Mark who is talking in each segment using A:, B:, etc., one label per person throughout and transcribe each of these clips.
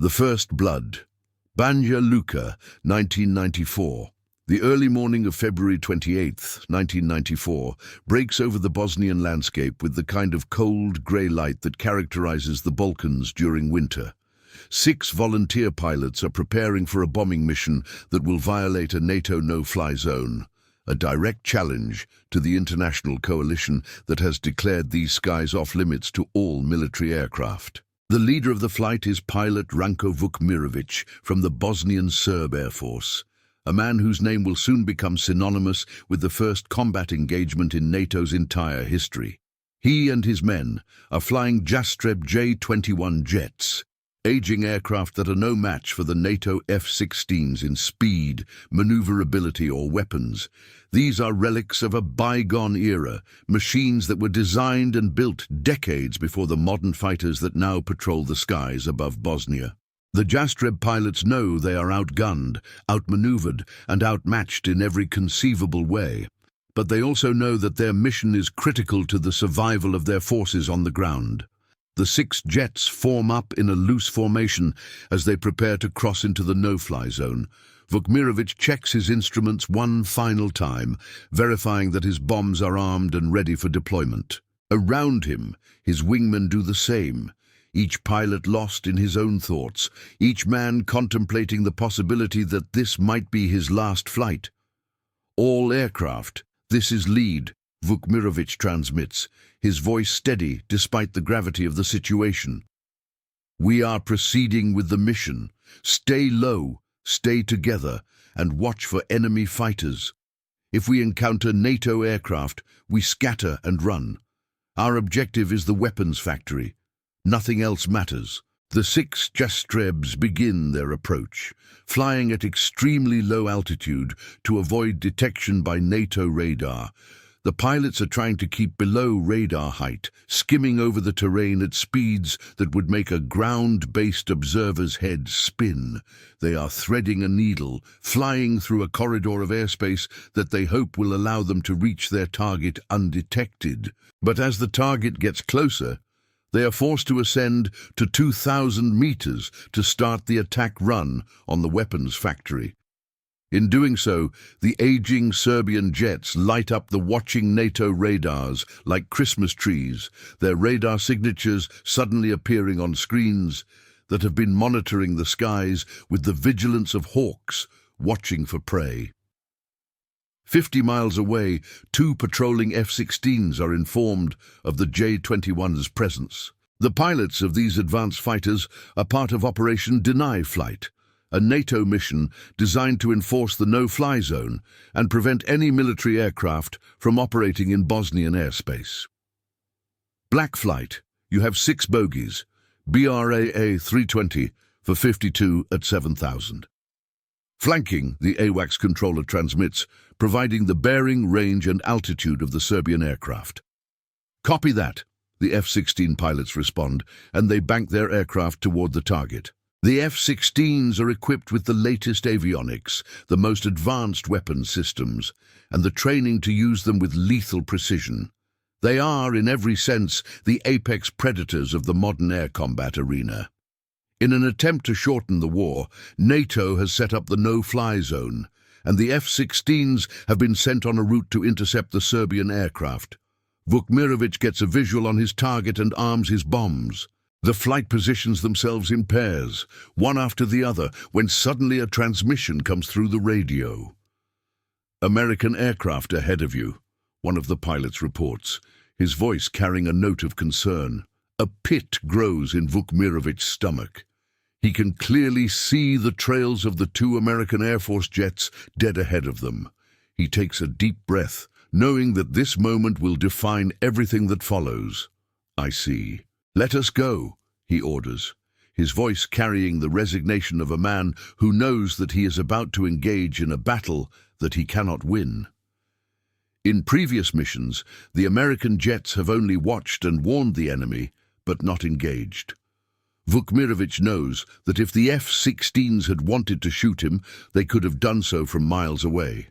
A: The First Blood, Banja Luka, 1994. The early morning of February 28, 1994, breaks over the Bosnian landscape with the kind of cold, grey light that characterizes the Balkans during winter. 6 volunteer pilots are preparing for a bombing mission that will violate a NATO no-fly zone, a direct challenge to the international coalition that has declared these skies off-limits to all military aircraft. The leader of the flight is pilot Ranko Vukmirovic from the Bosnian Serb Air Force, a man whose name will soon become synonymous with the first combat engagement in NATO's entire history. He and his men are flying Jastreb J-21 jets, aging aircraft that are no match for the NATO F-16s in speed, maneuverability or weapons. These are relics of a bygone era, machines that were designed and built decades before the modern fighters that now patrol the skies above Bosnia. The Jastreb pilots know they are outgunned, outmaneuvered, and outmatched in every conceivable way. But they also know that their mission is critical to the survival of their forces on the ground. The 6 jets form up in a loose formation as they prepare to cross into the no-fly zone. Vukmirovic checks his instruments one final time, verifying that his bombs are armed and ready for deployment. Around him, his wingmen do the same, each pilot lost in his own thoughts, each man contemplating the possibility that this might be his last flight. "All aircraft, this is lead," Vukmirovic transmits, his voice steady despite the gravity of the situation. "We are proceeding with the mission. Stay low, stay together, and watch for enemy fighters. If we encounter NATO aircraft, we scatter and run. Our objective is the weapons factory. Nothing else matters." The 6 Jastrebs begin their approach, flying at extremely low altitude to avoid detection by NATO radar. The pilots are trying to keep below radar height, skimming over the terrain at speeds that would make a ground-based observer's head spin. They are threading a needle, flying through a corridor of airspace that they hope will allow them to reach their target undetected. But as the target gets closer, they are forced to ascend to 2,000 meters to start the attack run on the weapons factory. In doing so, the aging Serbian jets light up the watching NATO radars like Christmas trees, their radar signatures suddenly appearing on screens that have been monitoring the skies with the vigilance of hawks watching for prey. 50 miles away, 2 patrolling F-16s are informed of the J-21's presence. The pilots of these advanced fighters are part of Operation Deny Flight, a NATO mission designed to enforce the no-fly zone and prevent any military aircraft from operating in Bosnian airspace. Black Flight, you have 6 bogies, BRAA 320 for 52 at 7,000. Flanking, the AWACS controller transmits, providing the bearing, range and altitude of the Serbian aircraft. "Copy that," the F-16 pilots respond, and they bank their aircraft toward the target. The F-16s are equipped with the latest avionics, the most advanced weapons systems, and the training to use them with lethal precision. They are, in every sense, the apex predators of the modern air combat arena. In an attempt to shorten the war, NATO has set up the no-fly zone, and the F-16s have been sent on a route to intercept the Serbian aircraft. Vukmirovic gets a visual on his target and arms his bombs. The flight positions themselves in pairs, one after the other, when suddenly a transmission comes through the radio. "American aircraft ahead of you," one of the pilots reports, his voice carrying a note of concern. A pit grows in Vukmirovic's stomach. He can clearly see the trails of the 2 American Air Force jets dead ahead of them. He takes a deep breath, knowing that this moment will define everything that follows. "I see. Let us go," he orders, his voice carrying the resignation of a man who knows that he is about to engage in a battle that he cannot win. In previous missions, the American jets have only watched and warned the enemy, but not engaged. Vukmirovic knows that if the F-16s had wanted to shoot him, they could have done so from miles away.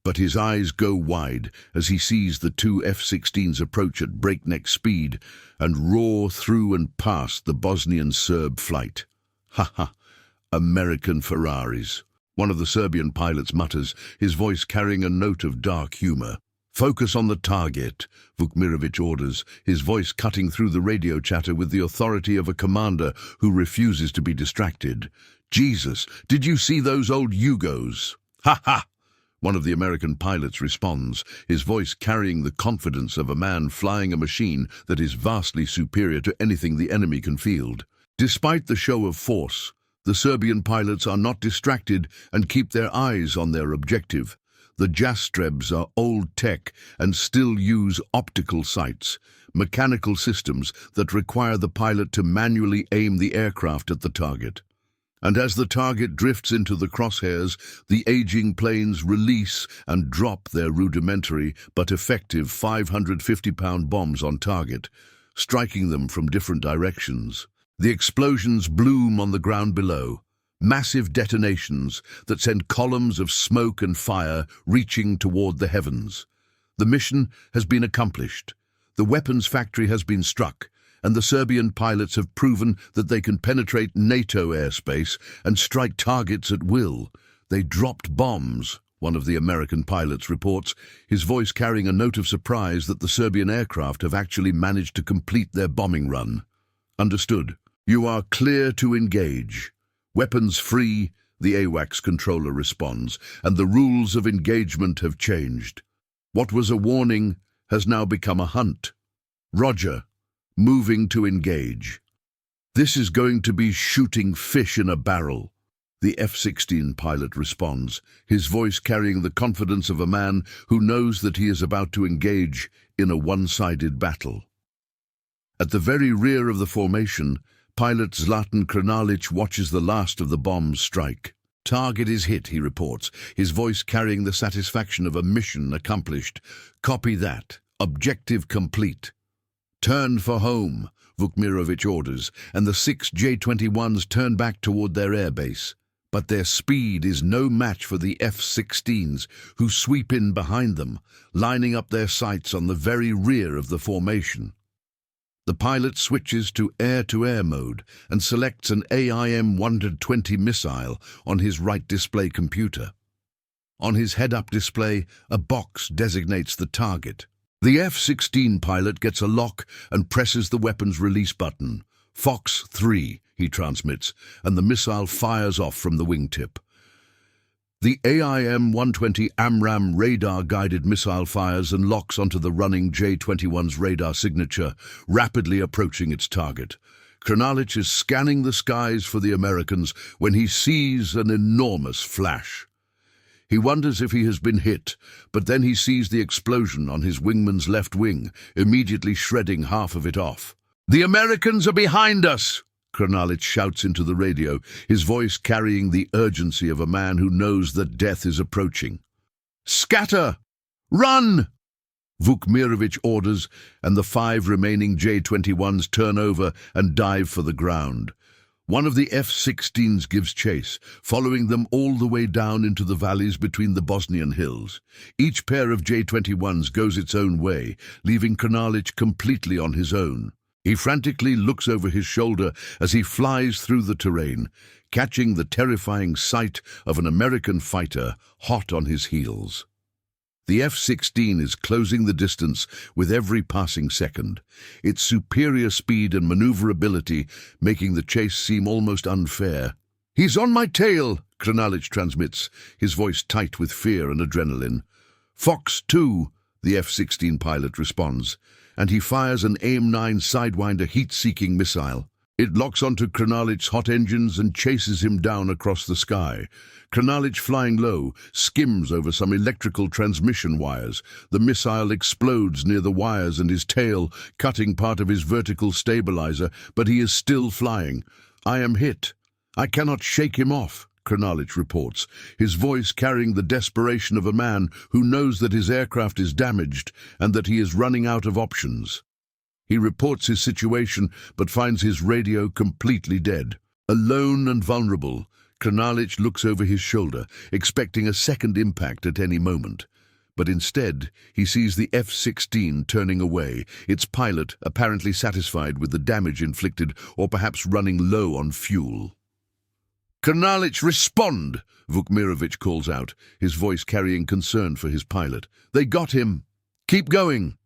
A: But his eyes go wide as he sees the 2 F-16s approach at breakneck speed and roar through and past the Bosnian Serb flight. Ha ha, American Ferraris. One of the Serbian pilots mutters, his voice carrying a note of dark humor. Focus on the target, Vukmirovic orders, his voice cutting through the radio chatter with the authority of a commander who refuses to be distracted. Jesus, did you see those old Yugos? Ha ha! One of the American pilots responds, his voice carrying the confidence of a man flying a machine that is vastly superior to anything the enemy can field. Despite the show of force, the Serbian pilots are not distracted and keep their eyes on their objective. The Jastrebs are old tech and still use optical sights, mechanical systems that require the pilot to manually aim the aircraft at the target. And as the target drifts into the crosshairs, the aging planes release and drop their rudimentary but effective 550-pound bombs on target, striking them from different directions. The explosions bloom on the ground below, massive detonations that send columns of smoke and fire reaching toward the heavens. The mission has been accomplished. The weapons factory has been struck, and the Serbian pilots have proven that they can penetrate NATO airspace and strike targets at will. They dropped bombs, one of the American pilots reports, his voice carrying a note of surprise that the Serbian aircraft have actually managed to complete their bombing run. Understood. You are clear to engage. Weapons free, the AWACS controller responds, and the rules of engagement have changed. What was a warning has now become a hunt. Roger. Moving to engage. This is going to be shooting fish in a barrel. The F-16 pilot responds, his voice carrying the confidence of a man who knows that he is about to engage in a one-sided battle. At the very rear of the formation, pilot Zlatan Kranalic watches the last of the bombs strike. Target is hit, he reports, his voice carrying the satisfaction of a mission accomplished. Copy that. Objective complete. Turn for home, Vukmirovic orders, and the 6 J-21s turn back toward their airbase. But their speed is no match for the F-16s, who sweep in behind them, lining up their sights on the very rear of the formation. The pilot switches to air-to-air mode and selects an AIM-120 missile on his right display computer. On his head-up display, a box designates the target. The F-16 pilot gets a lock and presses the weapon's release button. Fox 3, he transmits, and the missile fires off from the wingtip. The AIM-120 AMRAAM radar-guided missile fires and locks onto the running J-21's radar signature, rapidly approaching its target. Kranalic is scanning the skies for the Americans when he sees an enormous flash. He wonders if he has been hit, but then he sees the explosion on his wingman's left wing, immediately shredding half of it off. "The Americans are behind us!" Kranalic shouts into the radio, his voice carrying the urgency of a man who knows that death is approaching. "Scatter! Run!" Vukmirovic orders, and the 5 remaining J-21s turn over and dive for the ground. One of the F-16s gives chase, following them all the way down into the valleys between the Bosnian hills. Each pair of J-21s goes its own way, leaving Kranalic completely on his own. He frantically looks over his shoulder as he flies through the terrain, catching the terrifying sight of an American fighter hot on his heels. The F-16 is closing the distance with every passing second, its superior speed and maneuverability making the chase seem almost unfair. "He's on my tail," Kranalic transmits, his voice tight with fear and adrenaline. "Fox 2, the F-16 pilot responds, and he fires an AIM-9 Sidewinder heat-seeking missile. It locks onto Kranalic's hot engines and chases him down across the sky. Kranalic, flying low, skims over some electrical transmission wires. The missile explodes near the wires and his tail, cutting part of his vertical stabilizer, but he is still flying. "I am hit. I cannot shake him off," Kranalic reports, his voice carrying the desperation of a man who knows that his aircraft is damaged and that he is running out of options. He reports his situation, but finds his radio completely dead. Alone and vulnerable, Kranalic looks over his shoulder, expecting a second impact at any moment. But instead, he sees the F-16 turning away, its pilot apparently satisfied with the damage inflicted or perhaps running low on fuel. Krnalich, respond! Vukmirovich calls out, his voice carrying concern for his pilot. They got him! Keep going!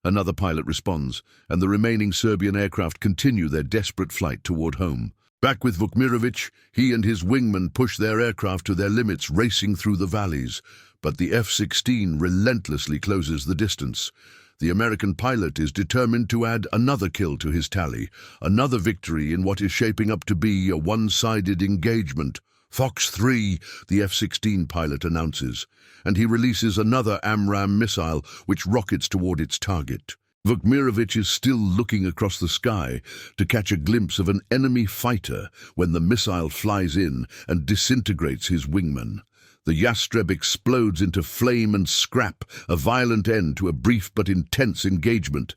A: Another pilot responds, and the remaining Serbian aircraft continue their desperate flight toward home. Back with Vukmirovich, he and his wingmen push their aircraft to their limits, racing through the valleys. But the F-16 relentlessly closes the distance. The American pilot is determined to add another kill to his tally, another victory in what is shaping up to be a one-sided engagement. Fox 3, the F-16 pilot announces, and he releases another AMRAAM missile which rockets toward its target. Vukmirovich is still looking across the sky to catch a glimpse of an enemy fighter when the missile flies in and disintegrates his wingman. The Yastreb explodes into flame and scrap, a violent end to a brief but intense engagement.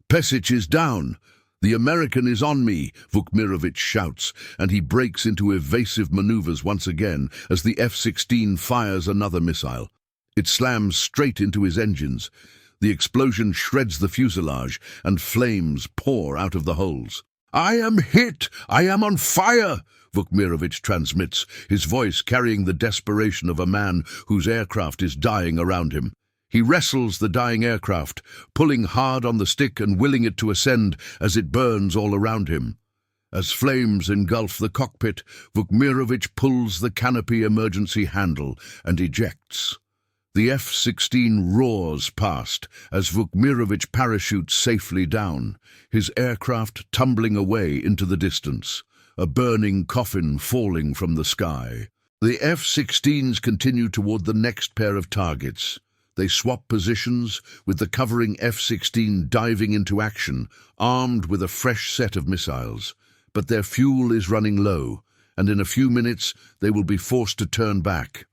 A: Pesic is down. The American is on me, Vukmirovich shouts, and he breaks into evasive maneuvers once again as the F-16 fires another missile. It slams straight into his engines. The explosion shreds the fuselage, and flames pour out of the holes. "I am hit! I am on fire!" Vukmirovich transmits, his voice carrying the desperation of a man whose aircraft is dying around him. He wrestles the dying aircraft, pulling hard on the stick and willing it to ascend as it burns all around him. As flames engulf the cockpit, Vukmirovich pulls the canopy emergency handle and ejects. The F-16 roars past as Vukmirovich parachutes safely down, his aircraft tumbling away into the distance, a burning coffin falling from the sky. The F-16s continue toward the next pair of targets. They swap positions, with the covering F-16 diving into action, armed with a fresh set of missiles. But their fuel is running low, and in a few minutes they will be forced to turn back.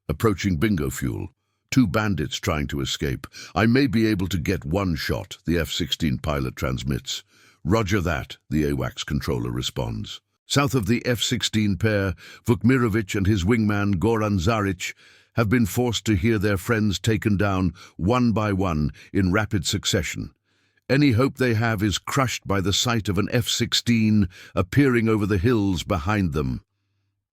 A: Approaching bingo fuel. 2 bandits trying to escape. I may be able to get one shot, the F-16 pilot transmits. Roger that, the AWACS controller responds. South of the F-16 pair, Vukmirovich and his wingman Goran Zaric have been forced to hear their friends taken down one by one in rapid succession. Any hope they have is crushed by the sight of an F-16 appearing over the hills behind them.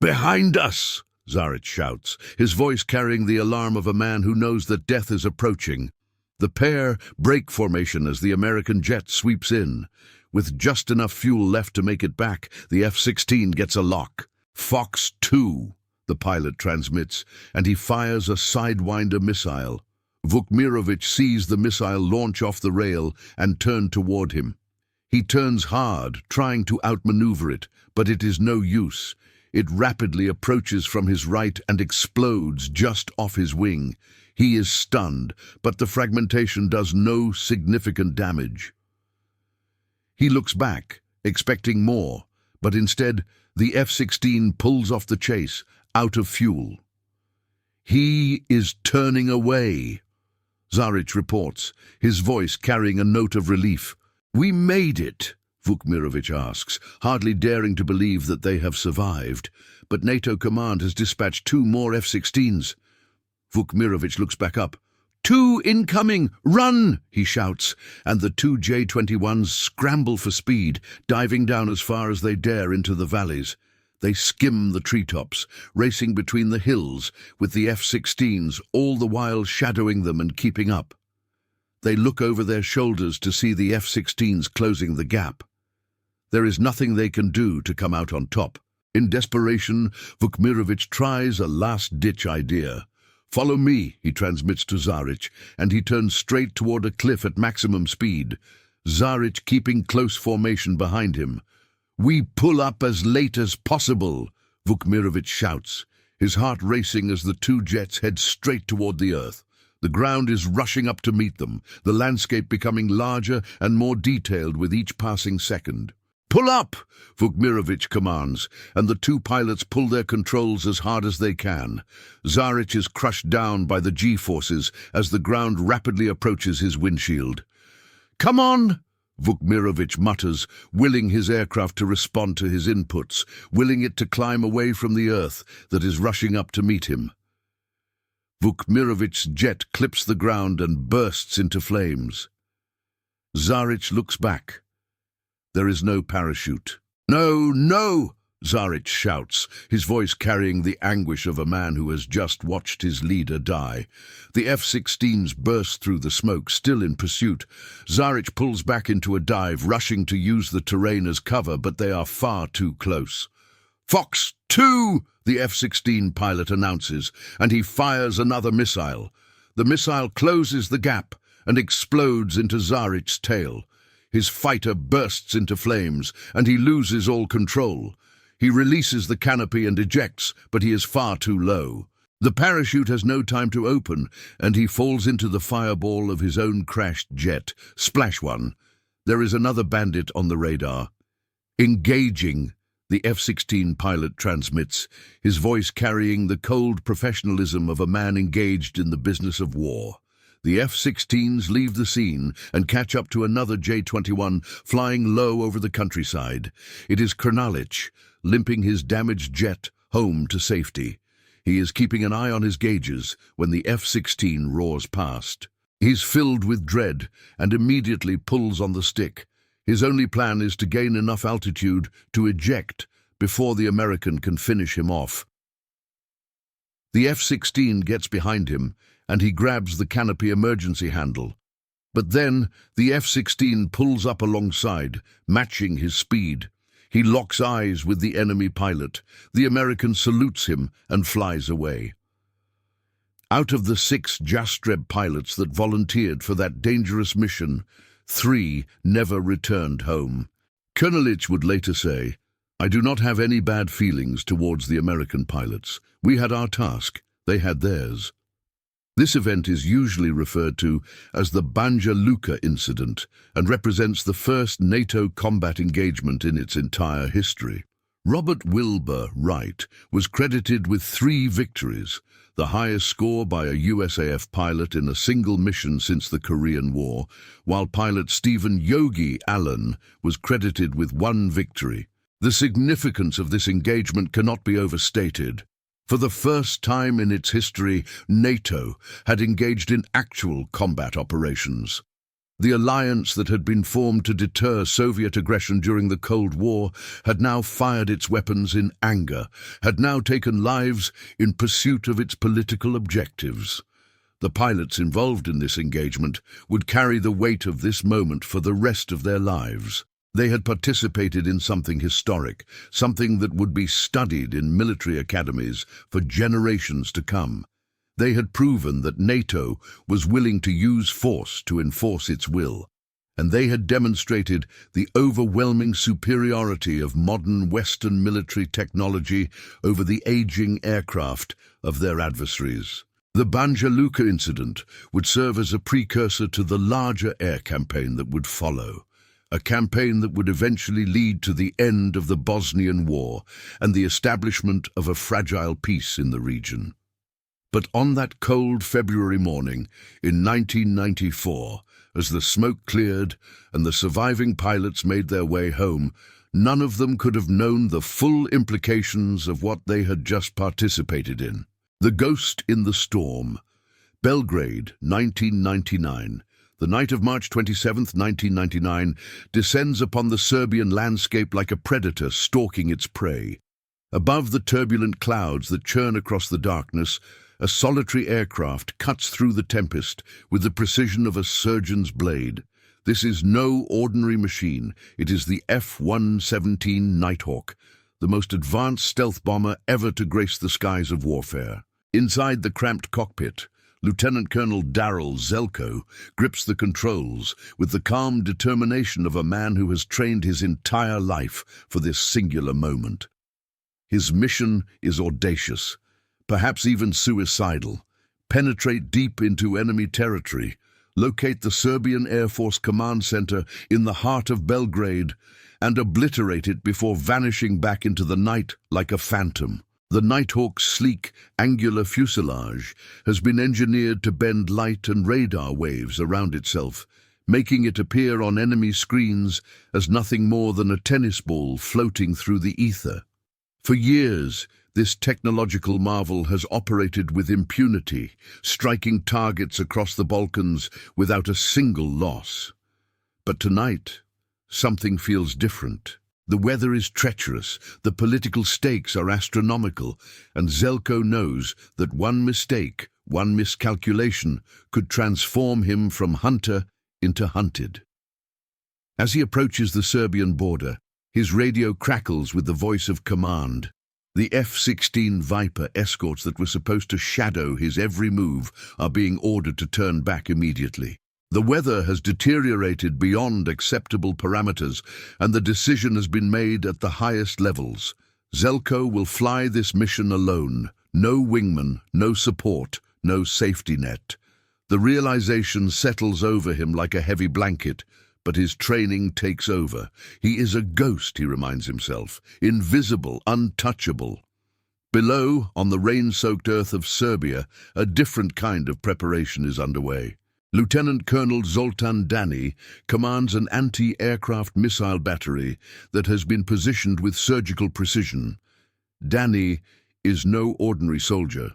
A: "Behind us!" Zaric shouts, his voice carrying the alarm of a man who knows that death is approaching. The pair break formation as the American jet sweeps in. With just enough fuel left to make it back, the F-16 gets a lock. "Fox 2, the pilot transmits, and he fires a Sidewinder missile. Vukmirovich sees the missile launch off the rail and turn toward him. He turns hard, trying to outmaneuver it, but it is no use. It rapidly approaches from his right and explodes just off his wing. He is stunned, but the fragmentation does no significant damage. He looks back, expecting more, but instead the F-16 pulls off the chase, out of fuel. "He is turning away," Zaric reports, his voice carrying a note of relief. "We made it," Vukmirovich asks, hardly daring to believe that they have survived. But NATO command has dispatched 2 more F-16s. Vukmirovich looks back up. "2 incoming! Run!" he shouts, and the 2 J-21s scramble for speed, diving down as far as they dare into the valleys. They skim the treetops, racing between the hills, with the F-16s all the while shadowing them and keeping up. They look over their shoulders to see the F-16s closing the gap. There is nothing they can do to come out on top. In desperation, Vukmirovich tries a last-ditch idea. "Follow me," he transmits to Zaric, and he turns straight toward a cliff at maximum speed, Zaric keeping close formation behind him. "We pull up as late as possible," Vukmirovich shouts, his heart racing as the 2 jets head straight toward the earth. The ground is rushing up to meet them, the landscape becoming larger and more detailed with each passing second. "Pull up!" Vukmirovich commands, and the 2 pilots pull their controls as hard as they can. Zaric is crushed down by the G-forces as the ground rapidly approaches his windshield. "Come on!" Vukmirovich mutters, willing his aircraft to respond to his inputs, willing it to climb away from the earth that is rushing up to meet him. Vukmirovich's jet clips the ground and bursts into flames. Zaric looks back. There is no parachute. "No, no!" Zaric shouts, his voice carrying the anguish of a man who has just watched his leader die. The F-16s burst through the smoke, still in pursuit. Zaric pulls back into a dive, rushing to use the terrain as cover, but they are far too close. "Fox 2!" the F-16 pilot announces, and he fires another missile. The missile closes the gap and explodes into Zaric's tail. His fighter bursts into flames, and he loses all control. He releases the canopy and ejects, but he is far too low. The parachute has no time to open, and he falls into the fireball of his own crashed jet. Splash one. There is another bandit on the radar. "Engaging," the F-16 pilot transmits, his voice carrying the cold professionalism of a man engaged in the business of war. The F-16s leave the scene and catch up to another J-21 flying low over the countryside. It is Krnalich, limping his damaged jet home to safety. He is keeping an eye on his gauges when the F-16 roars past. He's filled with dread and immediately pulls on the stick. His only plan is to gain enough altitude to eject before the American can finish him off. The F-16 gets behind him, and he grabs the canopy emergency handle. But then the F-16 pulls up alongside, matching his speed. He locks eyes with the enemy pilot. The American salutes him and flies away. Out of the 6 Jastreb pilots that volunteered for that dangerous mission, 3 never returned home. Krnalich would later say, "I do not have any bad feelings towards the American pilots. We had our task, they had theirs." This event is usually referred to as the Banja Luka incident and represents the first NATO combat engagement in its entire history. Robert Wilbur Wright was credited with 3 victories, the highest score by a USAF pilot in a single mission since the Korean War, while pilot Stephen Yogi Allen was credited with 1 victory. The significance of this engagement cannot be overstated. For the first time in its history, NATO had engaged in actual combat operations. The alliance that had been formed to deter Soviet aggression during the Cold War had now fired its weapons in anger, had now taken lives in pursuit of its political objectives. The pilots involved in this engagement would carry the weight of this moment for the rest of their lives. They had participated in something historic, something that would be studied in military academies for generations to come. They had proven that NATO was willing to use force to enforce its will, and they had demonstrated the overwhelming superiority of modern Western military technology over the aging aircraft of their adversaries. The Banja Luka incident would serve as a precursor to the larger air campaign that would follow. A campaign that would eventually lead to the end of the Bosnian War and the establishment of a fragile peace in the region. But on that cold February morning in 1994, as the smoke cleared and the surviving pilots made their way home, none of them could have known the full implications of what they had just participated in. The Ghost in the Storm. Belgrade, 1999. The night of March 27, 1999, descends upon the Serbian landscape like a predator stalking its prey. Above the turbulent clouds that churn across the darkness, a solitary aircraft cuts through the tempest with the precision of a surgeon's blade. This is no ordinary machine. It is the F-117 Nighthawk, the most advanced stealth bomber ever to grace the skies of warfare. Inside the cramped cockpit, Lieutenant Colonel Darrell Zelko grips the controls with the calm determination of a man who has trained his entire life for this singular moment. His mission is audacious, perhaps even suicidal. Penetrate deep into enemy territory, locate the Serbian Air Force Command Center in the heart of Belgrade, and obliterate it before vanishing back into the night like a phantom. The Nighthawk's sleek, angular fuselage has been engineered to bend light and radar waves around itself, making it appear on enemy screens as nothing more than a tennis ball floating through the ether. For years, this technological marvel has operated with impunity, striking targets across the Balkans without a single loss. But tonight, something feels different. The weather is treacherous, the political stakes are astronomical, and Željko knows that one mistake, one miscalculation, could transform him from hunter into hunted. As he approaches the Serbian border, his radio crackles with the voice of command. The F-16 Viper escorts that were supposed to shadow his every move are being ordered to turn back immediately. The weather has deteriorated beyond acceptable parameters, and the decision has been made at the highest levels. Željko will fly this mission alone. No wingman, no support, no safety net. The realization settles over him like a heavy blanket, but his training takes over. He is a ghost, he reminds himself, invisible, untouchable. Below, on the rain-soaked earth of Serbia, a different kind of preparation is underway. Lieutenant Colonel Zoltan Dani commands an anti-aircraft missile battery that has been positioned with surgical precision. Dani is no ordinary soldier.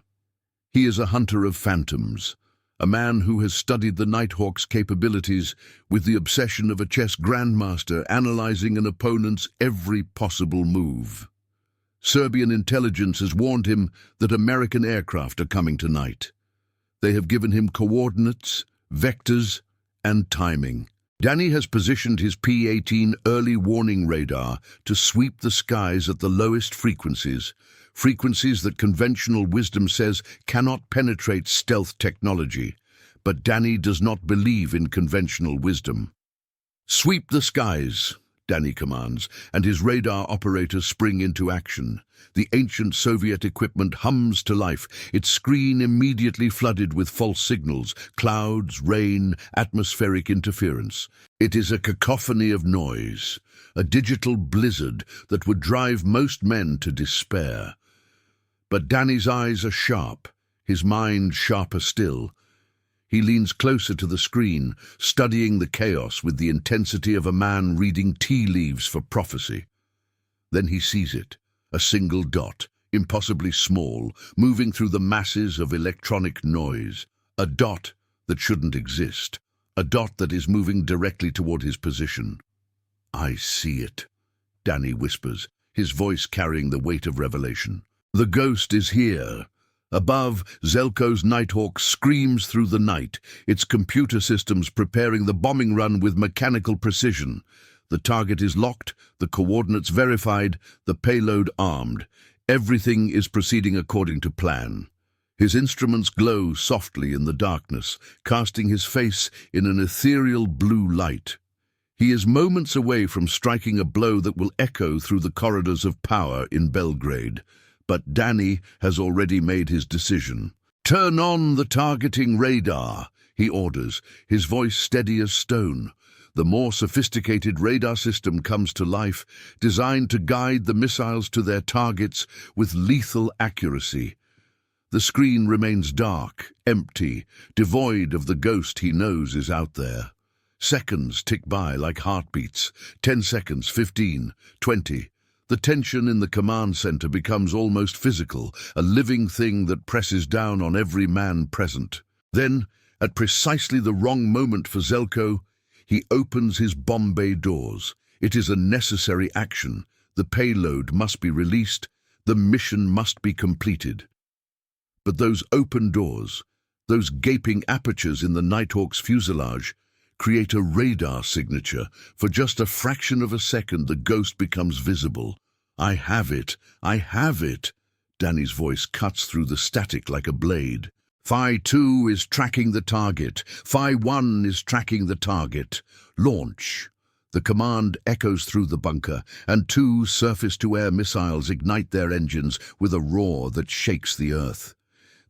A: He is a hunter of phantoms, a man who has studied the Nighthawk's capabilities with the obsession of a chess grandmaster analyzing an opponent's every possible move. Serbian intelligence has warned him that American aircraft are coming tonight. They have given him coordinates, vectors, and timing. Dani has positioned his P-18 early warning radar to sweep the skies at the lowest frequencies, frequencies that conventional wisdom says cannot penetrate stealth technology. But Dani does not believe in conventional wisdom. "Sweep the skies," Dani commands, and his radar operators spring into action. The ancient Soviet equipment hums to life, its screen immediately flooded with false signals, clouds, rain, atmospheric interference. It is a cacophony of noise, a digital blizzard that would drive most men to despair. But Dani's eyes are sharp, his mind sharper still. He leans closer to the screen, studying the chaos with the intensity of a man reading tea leaves for prophecy. Then he sees it, a single dot, impossibly small, moving through the masses of electronic noise. A dot that shouldn't exist, a dot that is moving directly toward his position. "I see it," Dani whispers, his voice carrying the weight of revelation. The ghost is here. Above, Željko's Nighthawk screams through the night, its computer systems preparing the bombing run with mechanical precision. The target is locked, the coordinates verified, the payload armed. Everything is proceeding according to plan. His instruments glow softly in the darkness, casting his face in an ethereal blue light. He is moments away from striking a blow that will echo through the corridors of power in Belgrade. But Dani has already made his decision. "Turn on the targeting radar," he orders, his voice steady as stone. The more sophisticated radar system comes to life, designed to guide the missiles to their targets with lethal accuracy. The screen remains dark, empty, devoid of the ghost he knows is out there. Seconds tick by like heartbeats. 10 seconds, 15, 20. The tension in the command center becomes almost physical, a living thing that presses down on every man present. Then, at precisely the wrong moment for Željko, he opens his bomb bay doors. It is a necessary action. The payload must be released. The mission must be completed. But those open doors, those gaping apertures in the Nighthawk's fuselage, create a radar signature. For just a fraction of a second, the ghost becomes visible. "I have it, I have it." Dani's voice cuts through the static like a blade. Phi-2 is tracking the target. Phi-1 is tracking the target. Launch. The command echoes through the bunker, and 2 surface-to-air missiles ignite their engines with a roar that shakes the earth.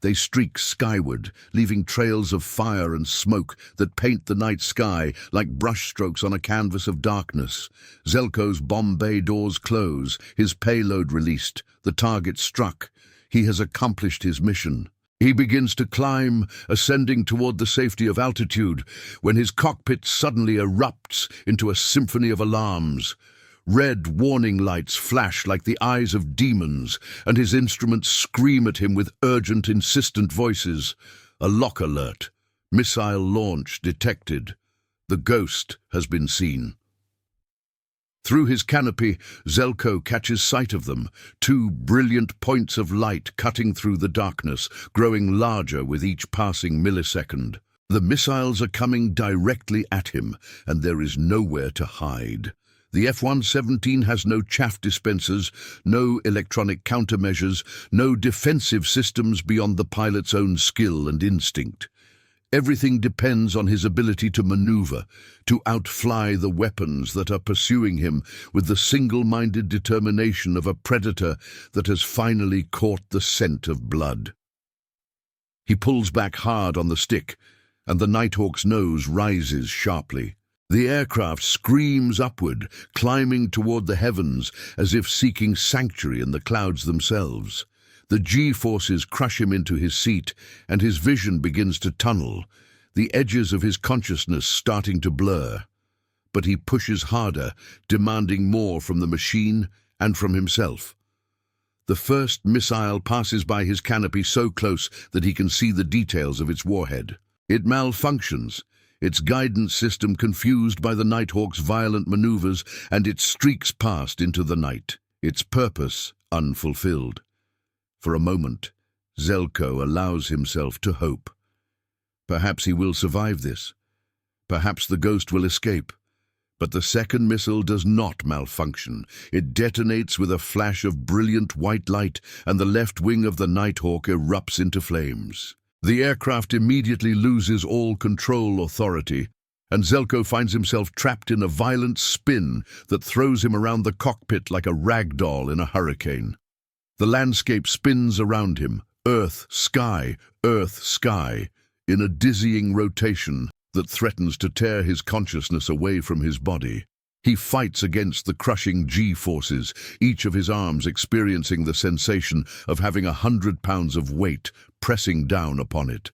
A: They streak skyward, leaving trails of fire and smoke that paint the night sky like brushstrokes on a canvas of darkness. Željko's bomb bay doors close, his payload released, the target struck. He has accomplished his mission. He begins to climb, ascending toward the safety of altitude, when his cockpit suddenly erupts into a symphony of alarms. Red warning lights flash like the eyes of demons, and his instruments scream at him with urgent, insistent voices. A lock alert. Missile launch detected. The ghost has been seen. Through his canopy, Zelko catches sight of them, two brilliant points of light cutting through the darkness, growing larger with each passing millisecond. The missiles are coming directly at him, and there is nowhere to hide. The F-117 has no chaff dispensers, no electronic countermeasures, no defensive systems beyond the pilot's own skill and instinct. Everything depends on his ability to maneuver, to outfly the weapons that are pursuing him with the single-minded determination of a predator that has finally caught the scent of blood. He pulls back hard on the stick, and the Nighthawk's nose rises sharply. The aircraft screams upward, climbing toward the heavens as if seeking sanctuary in the clouds themselves. The G-forces crush him into his seat, and his vision begins to tunnel, the edges of his consciousness starting to blur. But he pushes harder, demanding more from the machine and from himself. The first missile passes by his canopy so close that he can see the details of its warhead. It malfunctions, its guidance system confused by the Nighthawk's violent maneuvers, and it streaks past into the night, its purpose unfulfilled. For a moment, Zelko allows himself to hope. Perhaps he will survive this. Perhaps the ghost will escape. But the second missile does not malfunction. It detonates with a flash of brilliant white light, and the left wing of the Nighthawk erupts into flames. The aircraft immediately loses all control authority, and Zelko finds himself trapped in a violent spin that throws him around the cockpit like a rag doll in a hurricane. The landscape spins around him, earth, sky, in a dizzying rotation that threatens to tear his consciousness away from his body. He fights against the crushing G-forces, each of his arms experiencing the sensation of having 100 pounds of weight pressing down upon it.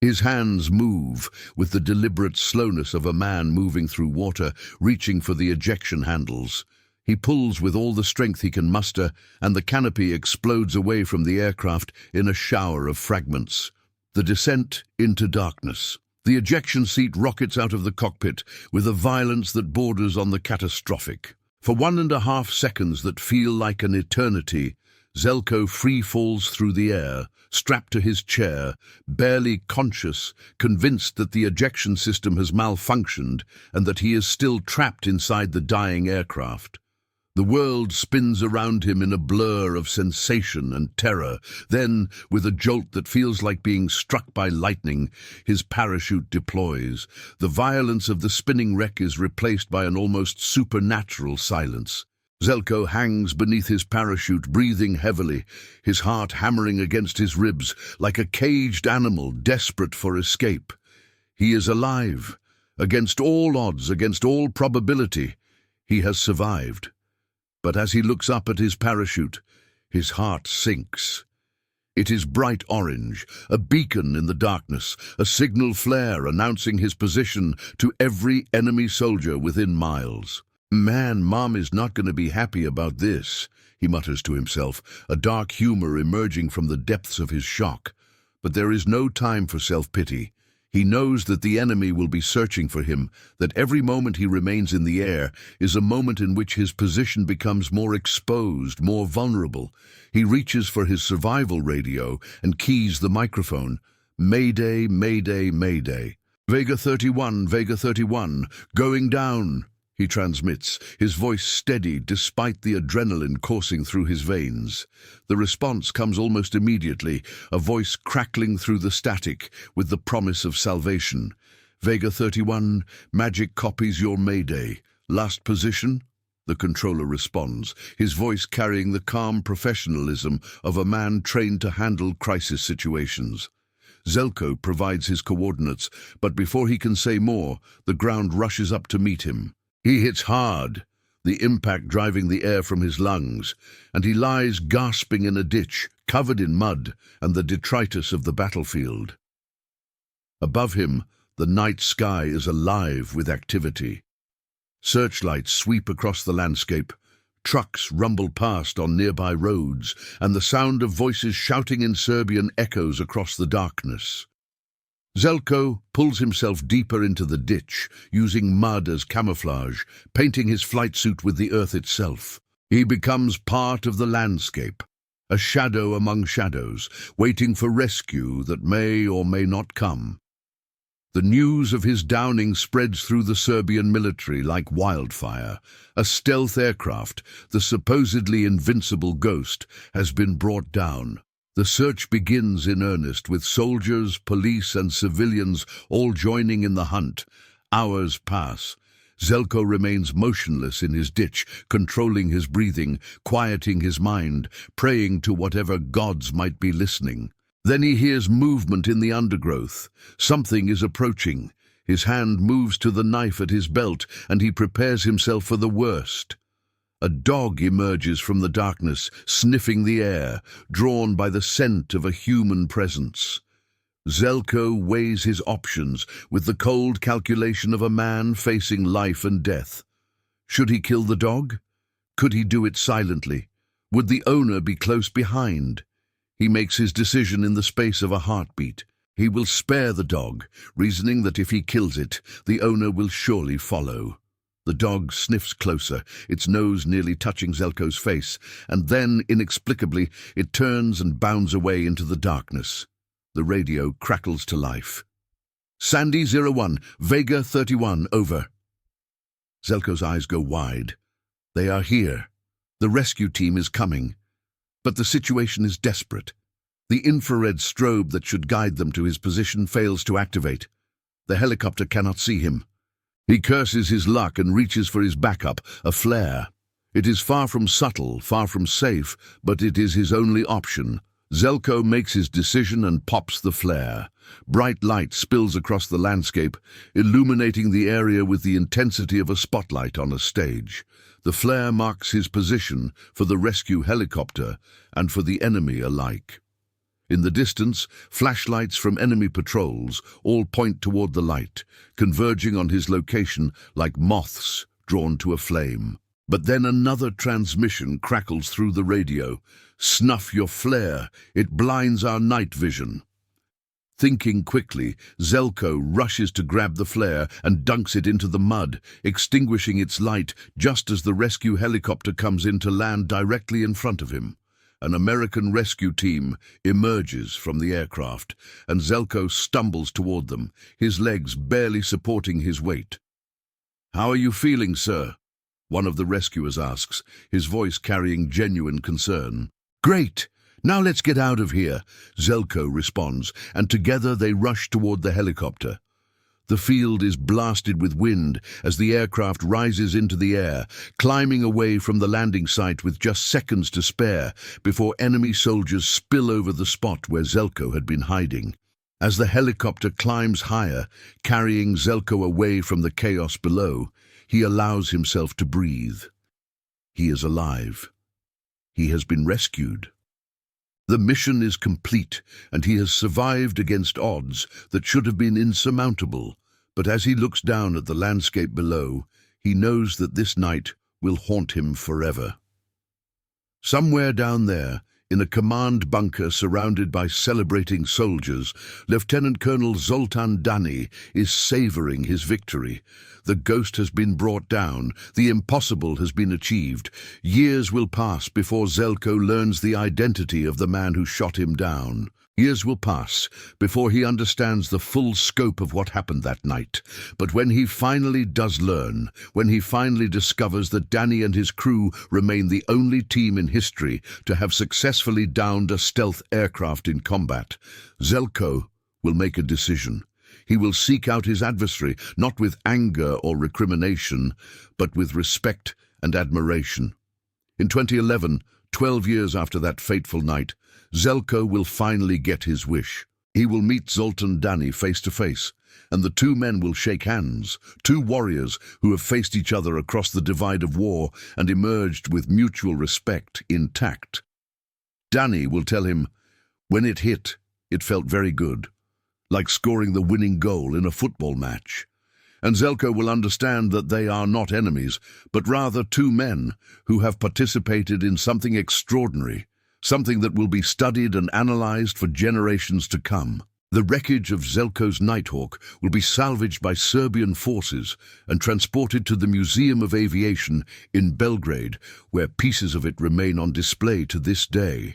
A: His hands move with the deliberate slowness of a man moving through water, reaching for the ejection handles. He pulls with all the strength he can muster, and the canopy explodes away from the aircraft in a shower of fragments. The descent into darkness. The ejection seat rockets out of the cockpit with a violence that borders on the catastrophic. For 1.5 seconds that feel like an eternity, Zelko free falls through the air, strapped to his chair, barely conscious, convinced that the ejection system has malfunctioned and that he is still trapped inside the dying aircraft. The world spins around him in a blur of sensation and terror. Then, with a jolt that feels like being struck by lightning, his parachute deploys. The violence of the spinning wreck is replaced by an almost supernatural silence. Zelko hangs beneath his parachute, breathing heavily, his heart hammering against his ribs like a caged animal desperate for escape. He is alive. Against all odds, against all probability, he has survived. But as he looks up at his parachute, his heart sinks. It is bright orange, a beacon in the darkness, a signal flare announcing his position to every enemy soldier within miles. "Man, Mom is not going to be happy about this," he mutters to himself, a dark humor emerging from the depths of his shock. But there is no time for self-pity. He knows that the enemy will be searching for him, that every moment he remains in the air is a moment in which his position becomes more exposed, more vulnerable. He reaches for his survival radio and keys the microphone. "Mayday, Mayday, Mayday. Vega 31, going down," he transmits, his voice steady despite the adrenaline coursing through his veins. The response comes almost immediately, a voice crackling through the static with the promise of salvation. "Vega 31, Magic copies your Mayday. Last position?" The controller responds, his voice carrying the calm professionalism of a man trained to handle crisis situations. Zelko provides his coordinates, but before he can say more, the ground rushes up to meet him. He hits hard, the impact driving the air from his lungs, and he lies gasping in a ditch, covered in mud and the detritus of the battlefield. Above him, the night sky is alive with activity. Searchlights sweep across the landscape, trucks rumble past on nearby roads, and the sound of voices shouting in Serbian echoes across the darkness. Zelko pulls himself deeper into the ditch, using mud as camouflage, painting his flight suit with the earth itself. He becomes part of the landscape, a shadow among shadows, waiting for rescue that may or may not come. The news of his downing spreads through the Serbian military like wildfire. A stealth aircraft, the supposedly invincible Ghost, has been brought down. The search begins in earnest, with soldiers, police and civilians all joining in the hunt. Hours pass. Zelko remains motionless in his ditch, controlling his breathing, quieting his mind, praying to whatever gods might be listening. Then he hears movement in the undergrowth. Something is approaching. His hand moves to the knife at his belt, and he prepares himself for the worst. A dog emerges from the darkness, sniffing the air, drawn by the scent of a human presence. Zelko weighs his options with the cold calculation of a man facing life and death. Should he kill the dog? Could he do it silently? Would the owner be close behind? He makes his decision in the space of a heartbeat. He will spare the dog, reasoning that if he kills it, the owner will surely follow. The dog sniffs closer, its nose nearly touching Zelko's face, and then, inexplicably, it turns and bounds away into the darkness. The radio crackles to life. Sandy 01, Vega 31, over. Zelko's eyes go wide. They are here. The rescue team is coming. But the situation is desperate. The infrared strobe that should guide them to his position fails to activate. The helicopter cannot see him. He curses his luck and reaches for his backup, a flare. It is far from subtle, far from safe, but it is his only option. Zelko makes his decision and pops the flare. Bright light spills across the landscape, illuminating the area with the intensity of a spotlight on a stage. The flare marks his position for the rescue helicopter and for the enemy alike. In the distance, flashlights from enemy patrols all point toward the light, converging on his location like moths drawn to a flame. But then another transmission crackles through the radio. "Snuff your flare, it blinds our night vision." Thinking quickly, Zelko rushes to grab the flare and dunks it into the mud, extinguishing its light just as the rescue helicopter comes in to land directly in front of him. An American rescue team emerges from the aircraft, and Zelko stumbles toward them, his legs barely supporting his weight. "How are you feeling, sir?" one of the rescuers asks, his voice carrying genuine concern. "Great! Now let's get out of here," Zelko responds, and together they rush toward the helicopter. The field is blasted with wind as the aircraft rises into the air, climbing away from the landing site with just seconds to spare before enemy soldiers spill over the spot where Zelko had been hiding. As the helicopter climbs higher, carrying Zelko away from the chaos below, he allows himself to breathe. He is alive. He has been rescued. The mission is complete, and he has survived against odds that should have been insurmountable. But as he looks down at the landscape below, he knows that this night will haunt him forever. Somewhere down there, in a command bunker surrounded by celebrating soldiers, Lieutenant Colonel Zoltan Dani is savoring his victory. The Ghost has been brought down. The impossible has been achieved. Years will pass before Zelko learns the identity of the man who shot him down. Years will pass before he understands the full scope of what happened that night. But when he finally does learn, when he finally discovers that Danny and his crew remain the only team in history to have successfully downed a stealth aircraft in combat, Zelko will make a decision. He will seek out his adversary, not with anger or recrimination, but with respect and admiration. In 2011, 12 years after that fateful night, Zelko will finally get his wish. He will meet Zoltan Dani face to face, and the two men will shake hands, two warriors who have faced each other across the divide of war and emerged with mutual respect intact. Dani will tell him, "When it hit, it felt very good, like scoring the winning goal in a football match." And Zelko will understand that they are not enemies, but rather two men who have participated in something extraordinary, something that will be studied and analyzed for generations to come. The wreckage of Zelko's Nighthawk will be salvaged by Serbian forces and transported to the Museum of Aviation in Belgrade, where pieces of it remain on display to this day.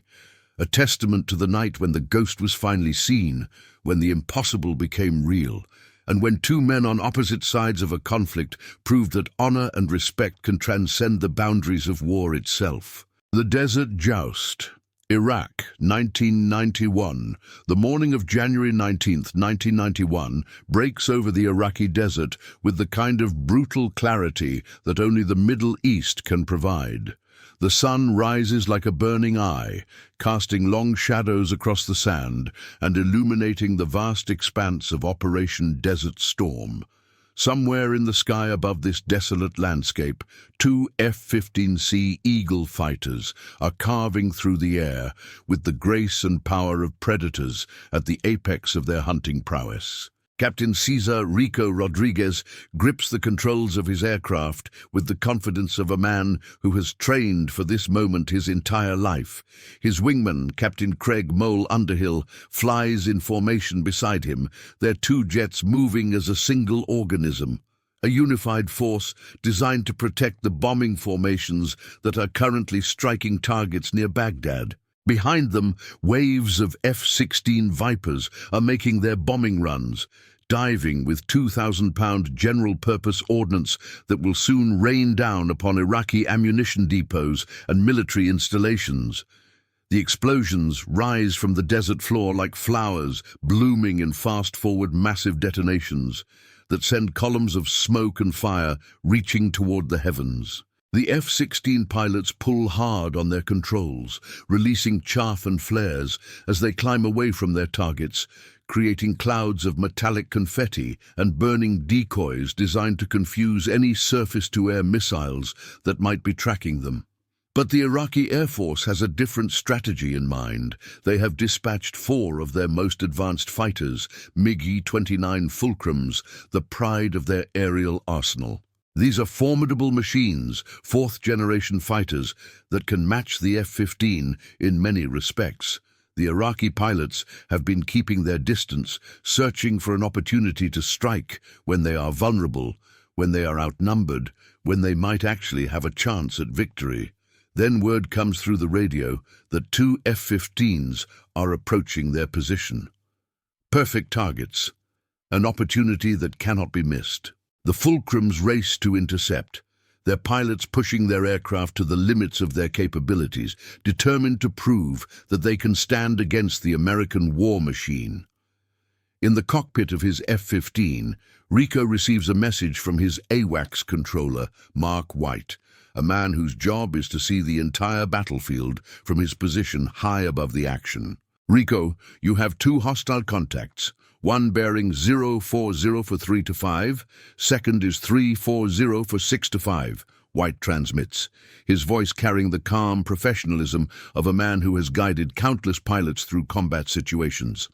A: A testament to the night when the ghost was finally seen, when the impossible became real, and when two men on opposite sides of a conflict proved that honor and respect can transcend the boundaries of war itself. The Desert Joust. Iraq, 1991. The morning of January 19, 1991, breaks over the Iraqi desert with the kind of brutal clarity that only the Middle East can provide. The sun rises like a burning eye, casting long shadows across the sand and illuminating the vast expanse of Operation Desert Storm. Somewhere in the sky above this desolate landscape, two F-15C Eagle fighters are carving through the air with the grace and power of predators at the apex of their hunting prowess. Captain Cesar Rico Rodriguez grips the controls of his aircraft with the confidence of a man who has trained for this moment his entire life. His wingman, Captain Craig Mole Underhill, flies in formation beside him, their two jets moving as a single organism. A unified force designed to protect the bombing formations that are currently striking targets near Baghdad. Behind them, waves of F-16 Vipers are making their bombing runs, diving with 2,000-pound general-purpose ordnance that will soon rain down upon Iraqi ammunition depots and military installations. The explosions rise from the desert floor like flowers blooming in fast-forward massive detonations that send columns of smoke and fire reaching toward the heavens. The F-16 pilots pull hard on their controls, releasing chaff and flares as they climb away from their targets, creating clouds of metallic confetti and burning decoys designed to confuse any surface-to-air missiles that might be tracking them. But the Iraqi Air Force has a different strategy in mind. They have dispatched 4 of their most advanced fighters, MiG-29 Fulcrums, the pride of their aerial arsenal. These are formidable machines, 4th-generation fighters, that can match the F-15 in many respects. The Iraqi pilots have been keeping their distance, searching for an opportunity to strike when they are vulnerable, when they are outnumbered, when they might actually have a chance at victory. Then word comes through the radio that 2 F-15s are approaching their position. Perfect targets, an opportunity that cannot be missed. The Fulcrums race to intercept, their pilots pushing their aircraft to the limits of their capabilities, determined to prove that they can stand against the American war machine. In the cockpit of his F-15, Rico receives a message from his AWACS controller, Mark White, a man whose job is to see the entire battlefield from his position high above the action. Rico, you have 2 hostile contacts. One bearing 040 for 3 to 5, second is 340 for 6 to 5, White transmits, his voice carrying the calm professionalism of a man who has guided countless pilots through combat situations.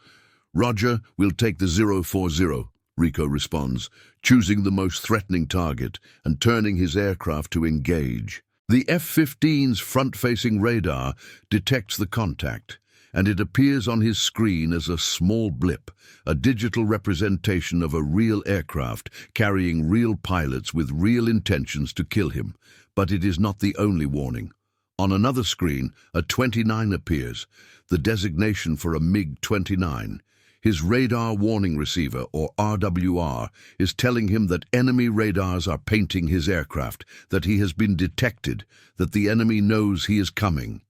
A: Roger, we'll take the 040, Rico responds, choosing the most threatening target and turning his aircraft to engage. The F-15's front-facing radar detects the contact, and it appears on his screen as a small blip, a digital representation of a real aircraft carrying real pilots with real intentions to kill him. But it is not the only warning. On another screen, a 29 appears, the designation for a MiG-29. His radar warning receiver, or RWR, is telling him that enemy radars are painting his aircraft, that he has been detected, that the enemy knows he is coming.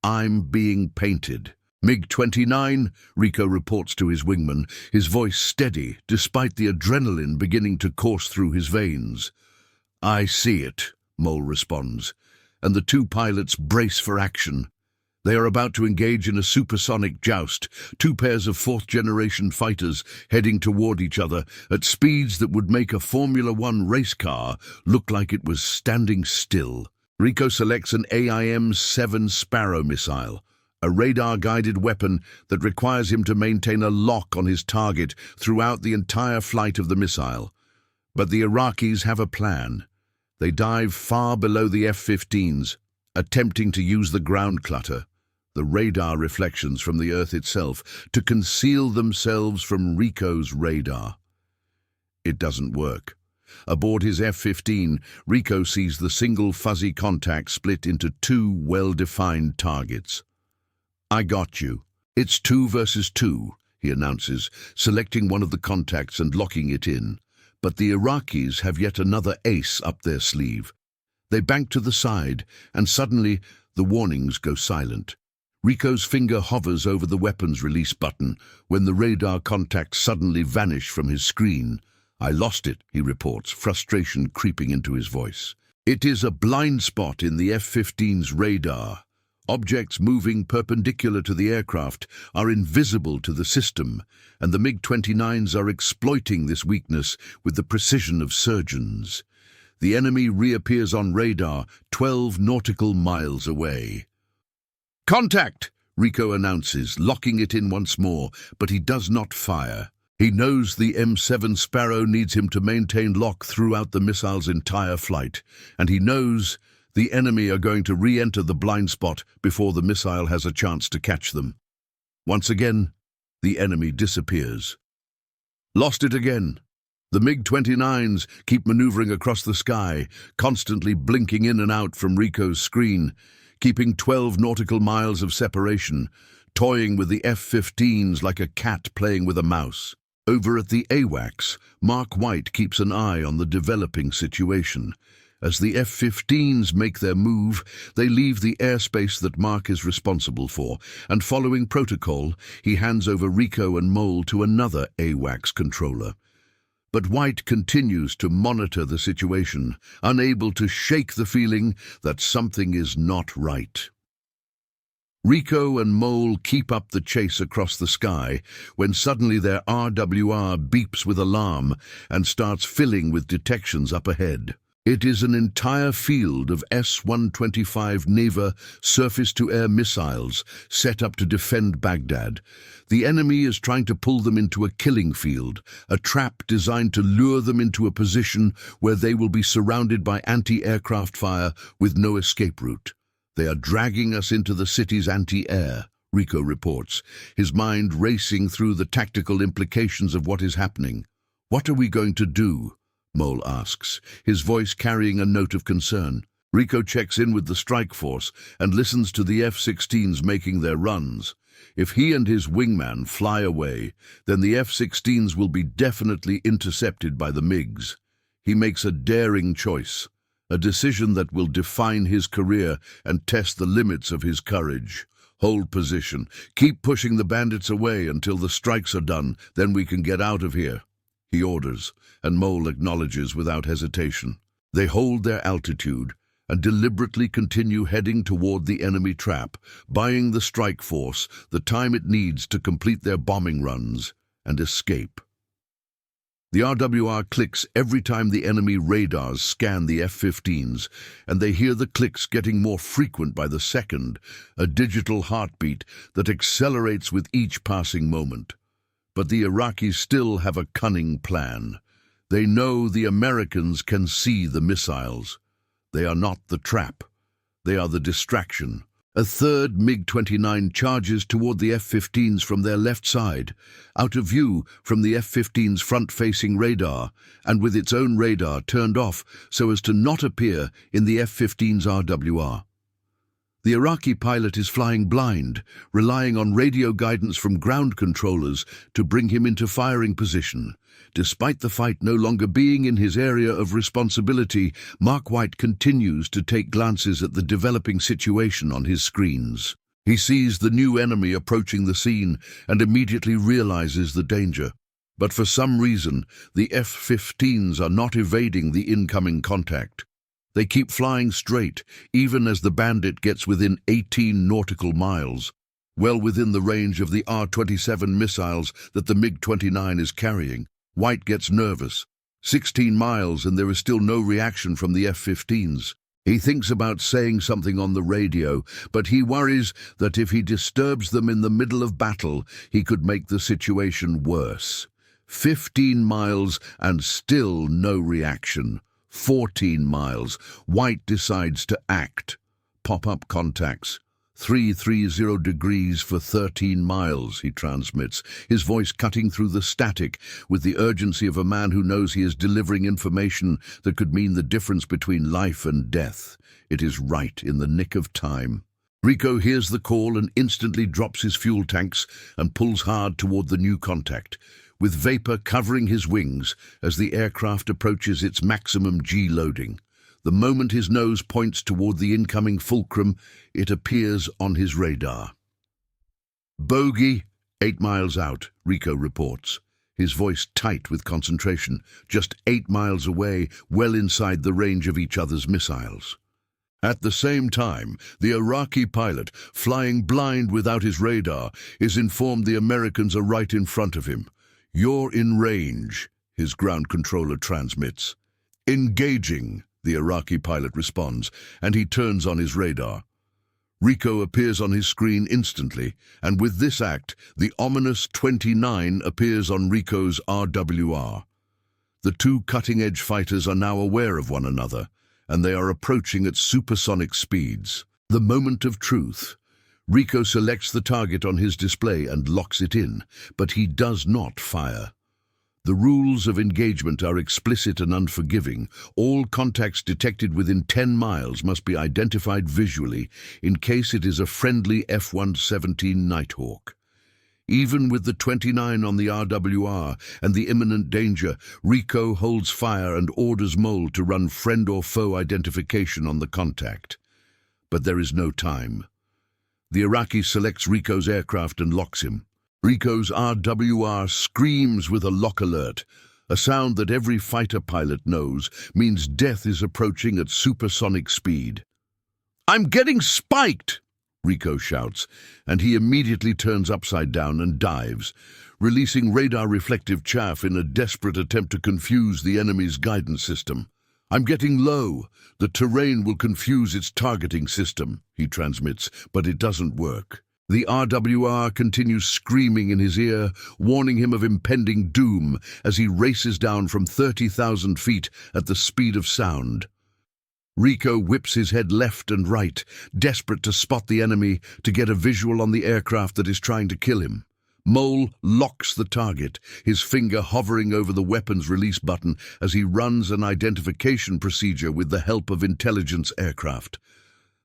A: I'm being painted. MiG-29, Rico reports to his wingman, his voice steady despite the adrenaline beginning to course through his veins. I see it, Mole responds, and the 2 pilots brace for action. They are about to engage in a supersonic joust, 2 pairs of 4th-generation fighters heading toward each other at speeds that would make a Formula One race car look like it was standing still. Rico selects an AIM-7 Sparrow missile, a radar-guided weapon that requires him to maintain a lock on his target throughout the entire flight of the missile. But the Iraqis have a plan. They dive far below the F-15s, attempting to use the ground clutter, the radar reflections from the Earth itself, to conceal themselves from Rico's radar. It doesn't work. Aboard his F-15, Rico sees the single fuzzy contact split into two well-defined targets. "I got you. It's 2 versus 2, he announces, selecting one of the contacts and locking it in. But the Iraqis have yet another ace up their sleeve. They bank to the side, and suddenly the warnings go silent. Rico's finger hovers over the weapons release button when the radar contacts suddenly vanish from his screen. "I lost it," he reports, frustration creeping into his voice. It is a blind spot in the F-15's radar. Objects moving perpendicular to the aircraft are invisible to the system, and the MiG-29s are exploiting this weakness with the precision of surgeons. The enemy reappears on radar 12 nautical miles away. "Contact!" Rico announces, locking it in once more, but he does not fire. He knows the M7 Sparrow needs him to maintain lock throughout the missile's entire flight, and he knows the enemy are going to re-enter the blind spot before the missile has a chance to catch them. Once again, the enemy disappears. Lost it again. The MiG-29s keep maneuvering across the sky, constantly blinking in and out from Rico's screen, keeping 12 nautical miles of separation, toying with the F-15s like a cat playing with a mouse. Over at the AWACS, Mark White keeps an eye on the developing situation. As the F-15s make their move, they leave the airspace that Mark is responsible for, and following protocol, he hands over Rico and Mole to another AWACS controller. But White continues to monitor the situation, unable to shake the feeling that something is not right. Rico and Mole keep up the chase across the sky when suddenly their RWR beeps with alarm and starts filling with detections up ahead. It is an entire field of S-125 Neva surface-to-air missiles set up to defend Baghdad. The enemy is trying to pull them into a killing field, a trap designed to lure them into a position where they will be surrounded by anti-aircraft fire with no escape route. "They are dragging us into the city's anti-air," Rico reports, his mind racing through the tactical implications of what is happening. "What are we going to do?" Mole asks, his voice carrying a note of concern. Rico checks in with the strike force and listens to the F-16s making their runs. If he and his wingman fly away, then the F-16s will be definitely intercepted by the MiGs. He makes a daring choice, a decision that will define his career and test the limits of his courage. "Hold position. Keep pushing the bandits away until the strikes are done, then we can get out of here," he orders, and Mole acknowledges without hesitation. They hold their altitude and deliberately continue heading toward the enemy trap, buying the strike force the time it needs to complete their bombing runs and escape. The RWR clicks every time the enemy radars scan the F-15s, and they hear the clicks getting more frequent by the second, a digital heartbeat that accelerates with each passing moment. But the Iraqis still have a cunning plan. They know the Americans can see the missiles. They are not the trap. They are the distraction. A third MiG-29 charges toward the F-15s from their left side, out of view from the F-15's front-facing radar, and with its own radar turned off so as to not appear in the F-15's RWR. The Iraqi pilot is flying blind, relying on radio guidance from ground controllers to bring him into firing position. Despite the fight no longer being in his area of responsibility, Mark White continues to take glances at the developing situation on his screens. He sees the new enemy approaching the scene and immediately realizes the danger. But for some reason, the F-15s are not evading the incoming contact. They keep flying straight, even as the bandit gets within 18 nautical miles, well within the range of the R-27 missiles that the MiG-29 is carrying. White gets nervous. 16 miles and there is still no reaction from the F-15s. He thinks about saying something on the radio, but he worries that if he disturbs them in the middle of battle, he could make the situation worse. 15 miles and still no reaction. 14 miles. White decides to act. Pop-up contacts. 330 degrees for 13 miles, he transmits, his voice cutting through the static with the urgency of a man who knows he is delivering information that could mean the difference between life and death. It is right in the nick of time. Rico hears the call and instantly drops his fuel tanks and pulls hard toward the new contact, with vapor covering his wings as the aircraft approaches its maximum G loading. The moment his nose points toward the incoming fulcrum, it appears on his radar. Bogey, 8 miles out, Rico reports, his voice tight with concentration, just 8 miles away, well inside the range of each other's missiles. At the same time, the Iraqi pilot, flying blind without his radar, is informed the Americans are right in front of him. "You're in range," his ground controller transmits. "Engaging," the Iraqi pilot responds, and he turns on his radar. Rico appears on his screen instantly, and with this act, the ominous 29 appears on Rico's RWR. The two cutting-edge fighters are now aware of one another, and they are approaching at supersonic speeds. The moment of truth. Rico selects the target on his display and locks it in, but he does not fire. The rules of engagement are explicit and unforgiving. All contacts detected within 10 miles must be identified visually in case it is a friendly F-117 Nighthawk. Even with the 29 on the RWR and the imminent danger, Rico holds fire and orders Mole to run friend or foe identification on the contact. But there is no time. The Iraqi selects Rico's aircraft and locks him. Rico's RWR screams with a lock alert, a sound that every fighter pilot knows means death is approaching at supersonic speed. "I'm getting spiked!" Rico shouts, and he immediately turns upside down and dives, releasing radar-reflective chaff in a desperate attempt to confuse the enemy's guidance system. "I'm getting low. The terrain will confuse its targeting system," he transmits, but it doesn't work. The RWR continues screaming in his ear, warning him of impending doom as he races down from 30,000 feet at the speed of sound. Rico whips his head left and right, desperate to spot the enemy, to get a visual on the aircraft that is trying to kill him. Mole locks the target, his finger hovering over the weapons release button as he runs an identification procedure with the help of intelligence aircraft.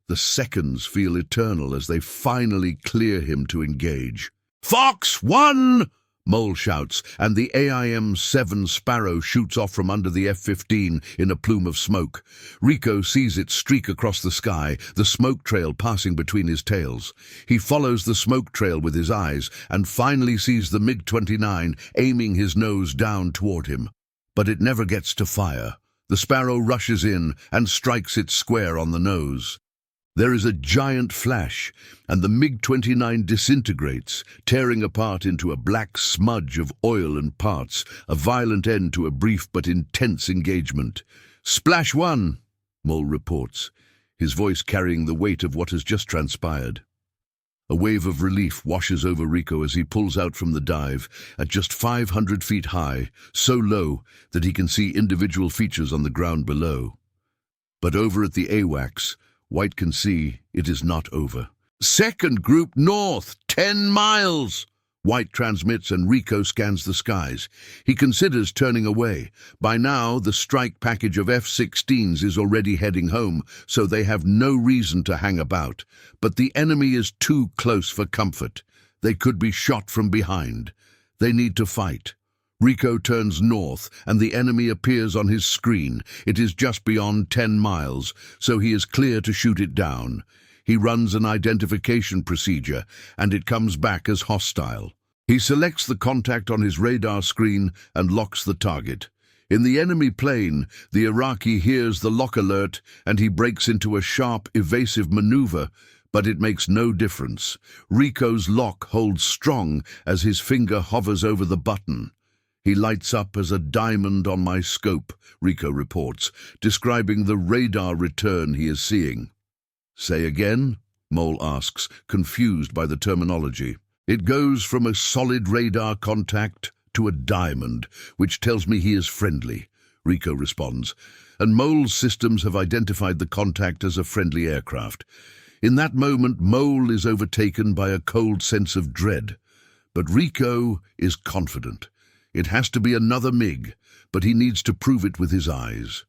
A: The seconds feel eternal as they finally clear him to engage. "Fox 1!" Mole shouts, and the AIM-7 Sparrow shoots off from under the F-15 in a plume of smoke. Rico sees it streak across the sky, the smoke trail passing between his tails. He follows the smoke trail with his eyes and finally sees the MiG-29 aiming his nose down toward him. But it never gets to fire. The Sparrow rushes in and strikes it square on the nose. There is a giant flash, and the MiG-29 disintegrates, tearing apart into a black smudge of oil and parts, a violent end to a brief but intense engagement. "Splash 1," Mole reports, his voice carrying the weight of what has just transpired. A wave of relief washes over Rico as he pulls out from the dive, at just 500 feet high, so low that he can see individual features on the ground below. But over at the AWACS, White can see it is not over. "Second group north, 10 miles!" White transmits and Rico scans the skies. He considers turning away. By now, the strike package of F-16s is already heading home, so they have no reason to hang about. But the enemy is too close for comfort. They could be shot from behind. They need to fight. Rico turns north, and the enemy appears on his screen. It is just beyond 10 miles, so he is clear to shoot it down. He runs an identification procedure, and it comes back as hostile. He selects the contact on his radar screen and locks the target. In the enemy plane, the Iraqi hears the lock alert, and he breaks into a sharp, evasive maneuver, but it makes no difference. Rico's lock holds strong as his finger hovers over the button. "He lights up as a diamond on my scope," Rico reports, describing the radar return he is seeing. "Say again?" Mole asks, confused by the terminology. "It goes from a solid radar contact to a diamond, which tells me he is friendly," Rico responds, and Mole's systems have identified the contact as a friendly aircraft. In that moment, Mole is overtaken by a cold sense of dread. But Rico is confident. It has to be another MiG, but he needs to prove it with his eyes.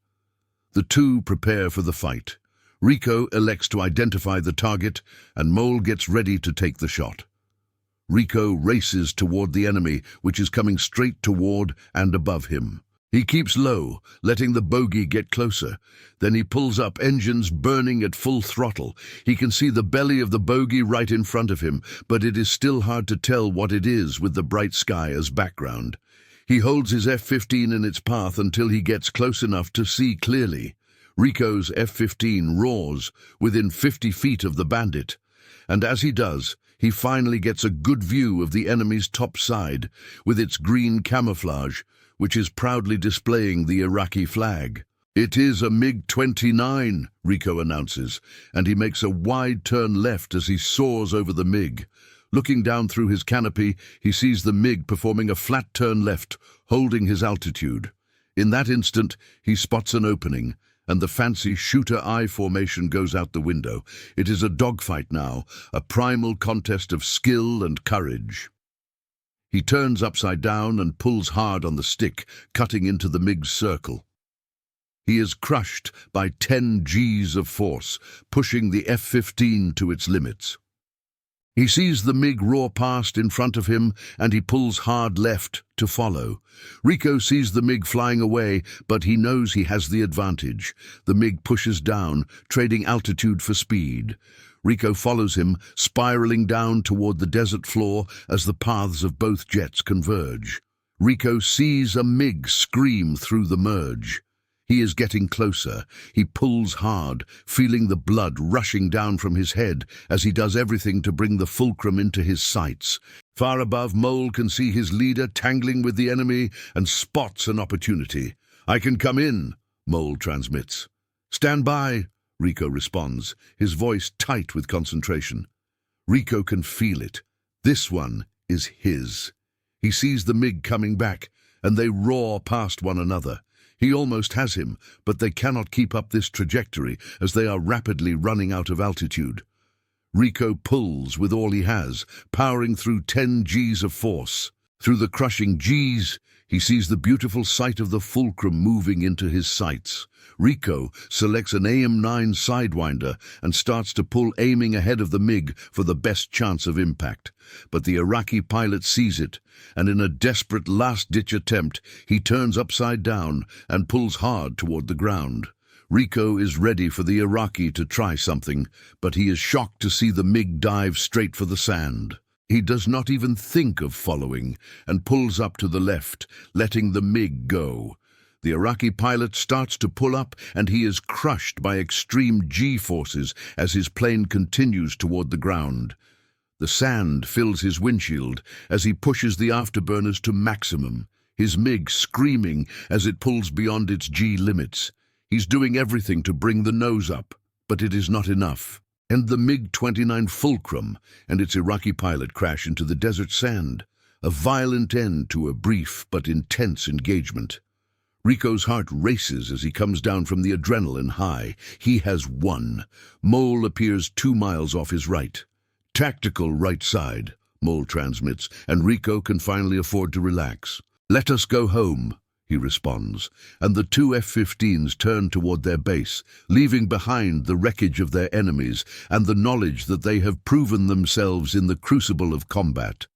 A: The two prepare for the fight. Rico elects to identify the target, and Mole gets ready to take the shot. Rico races toward the enemy, which is coming straight toward and above him. He keeps low, letting the bogey get closer. Then he pulls up, engines burning at full throttle. He can see the belly of the bogey right in front of him, but it is still hard to tell what it is with the bright sky as background. He holds his F-15 in its path until he gets close enough to see clearly. Rico's F-15 roars within 50 feet of the bandit, and as he does, he finally gets a good view of the enemy's top side with its green camouflage, which is proudly displaying the Iraqi flag. "It is a MiG-29, Rico announces, and he makes a wide turn left as he soars over the MiG. Looking down through his canopy, he sees the MiG performing a flat turn left, holding his altitude. In that instant, he spots an opening, and the fancy shooter-eye formation goes out the window. It is a dogfight now, a primal contest of skill and courage. He turns upside down and pulls hard on the stick, cutting into the MiG's circle. He is crushed by 10 Gs of force, pushing the F-15 to its limits. He sees the MiG roar past in front of him, and he pulls hard left to follow. Rico sees the MiG flying away, but he knows he has the advantage. The MiG pushes down, trading altitude for speed. Rico follows him, spiraling down toward the desert floor as the paths of both jets converge. Rico sees a MiG scream through the merge. He is getting closer. He pulls hard, feeling the blood rushing down from his head as he does everything to bring the fulcrum into his sights. Far above, Mole can see his leader tangling with the enemy and spots an opportunity. "I can come in," Mole transmits. "Stand by," Rico responds, his voice tight with concentration. Rico can feel it. This one is his. He sees the MiG coming back, and they roar past one another. He almost has him, but they cannot keep up this trajectory as they are rapidly running out of altitude. Rico pulls with all he has, powering through 10 Gs of force. Through the crushing Gs, he sees the beautiful sight of the fulcrum moving into his sights. Rico selects an AM-9 Sidewinder and starts to pull, aiming ahead of the MiG for the best chance of impact. But the Iraqi pilot sees it, and in a desperate last-ditch attempt, he turns upside down and pulls hard toward the ground. Rico is ready for the Iraqi to try something, but he is shocked to see the MiG dive straight for the sand. He does not even think of following and pulls up to the left, letting the MiG go. The Iraqi pilot starts to pull up, and he is crushed by extreme G-forces as his plane continues toward the ground. The sand fills his windshield as he pushes the afterburners to maximum, his MiG screaming as it pulls beyond its G limits. He's doing everything to bring the nose up, but it is not enough. And the MiG-29 Fulcrum and its Iraqi pilot crash into the desert sand, a violent end to a brief but intense engagement. Rico's heart races as he comes down from the adrenaline high. He has won. Mole appears 2 miles off his right. "Tactical right side," Mole transmits, and Rico can finally afford to relax. "Let us go home," he responds, and the 2 F-15s turn toward their base, leaving behind the wreckage of their enemies and the knowledge that they have proven themselves in the crucible of combat.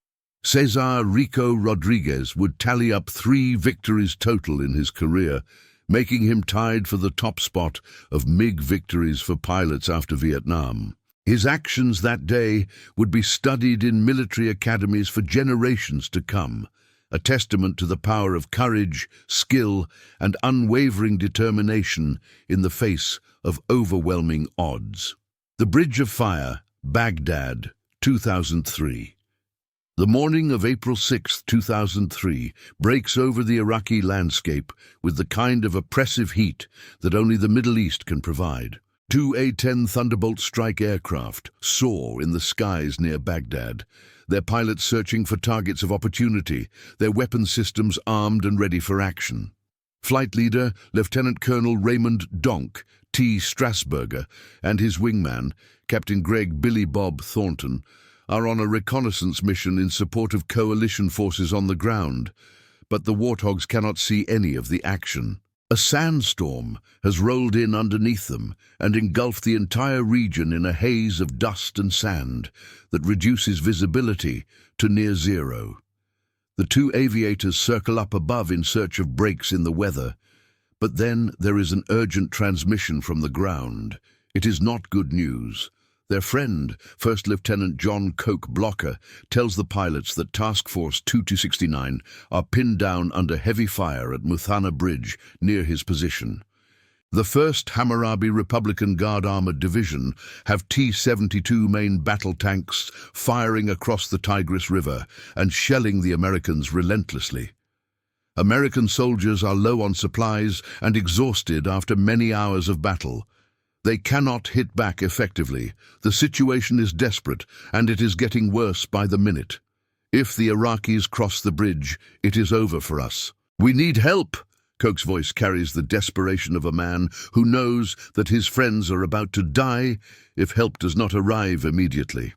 A: Cesar Rico Rodriguez would tally up 3 victories total in his career, making him tied for the top spot of MiG victories for pilots after Vietnam. His actions that day would be studied in military academies for generations to come, a testament to the power of courage, skill, and unwavering determination in the face of overwhelming odds. The Bridge of Fire, Baghdad, 2003. The morning of April 6, 2003, breaks over the Iraqi landscape with the kind of oppressive heat that only the Middle East can provide. 2 A-10 Thunderbolt strike aircraft soar in the skies near Baghdad, their pilots searching for targets of opportunity, their weapon systems armed and ready for action. Flight leader, Lieutenant Colonel Raymond Donk, T. Strasburger, and his wingman, Captain Greg "Billy Bob" Thornton, are on a reconnaissance mission in support of coalition forces on the ground, but the Warthogs cannot see any of the action. A sandstorm has rolled in underneath them and engulfed the entire region in a haze of dust and sand that reduces visibility to near zero. The two aviators circle up above in search of breaks in the weather, but then there is an urgent transmission from the ground. It is not good news. Their friend, First Lieutenant John Coke Blocker, tells the pilots that Task Force 2269 are pinned down under heavy fire at Muthana Bridge near his position. The 1st Hammurabi Republican Guard Armored Division have T-72 main battle tanks firing across the Tigris River and shelling the Americans relentlessly. American soldiers are low on supplies and exhausted after many hours of battle. They cannot hit back effectively. The situation is desperate, and it is getting worse by the minute. If the Iraqis cross the bridge, it is over for us. "We need help!" Coke's voice carries the desperation of a man who knows that his friends are about to die if help does not arrive immediately.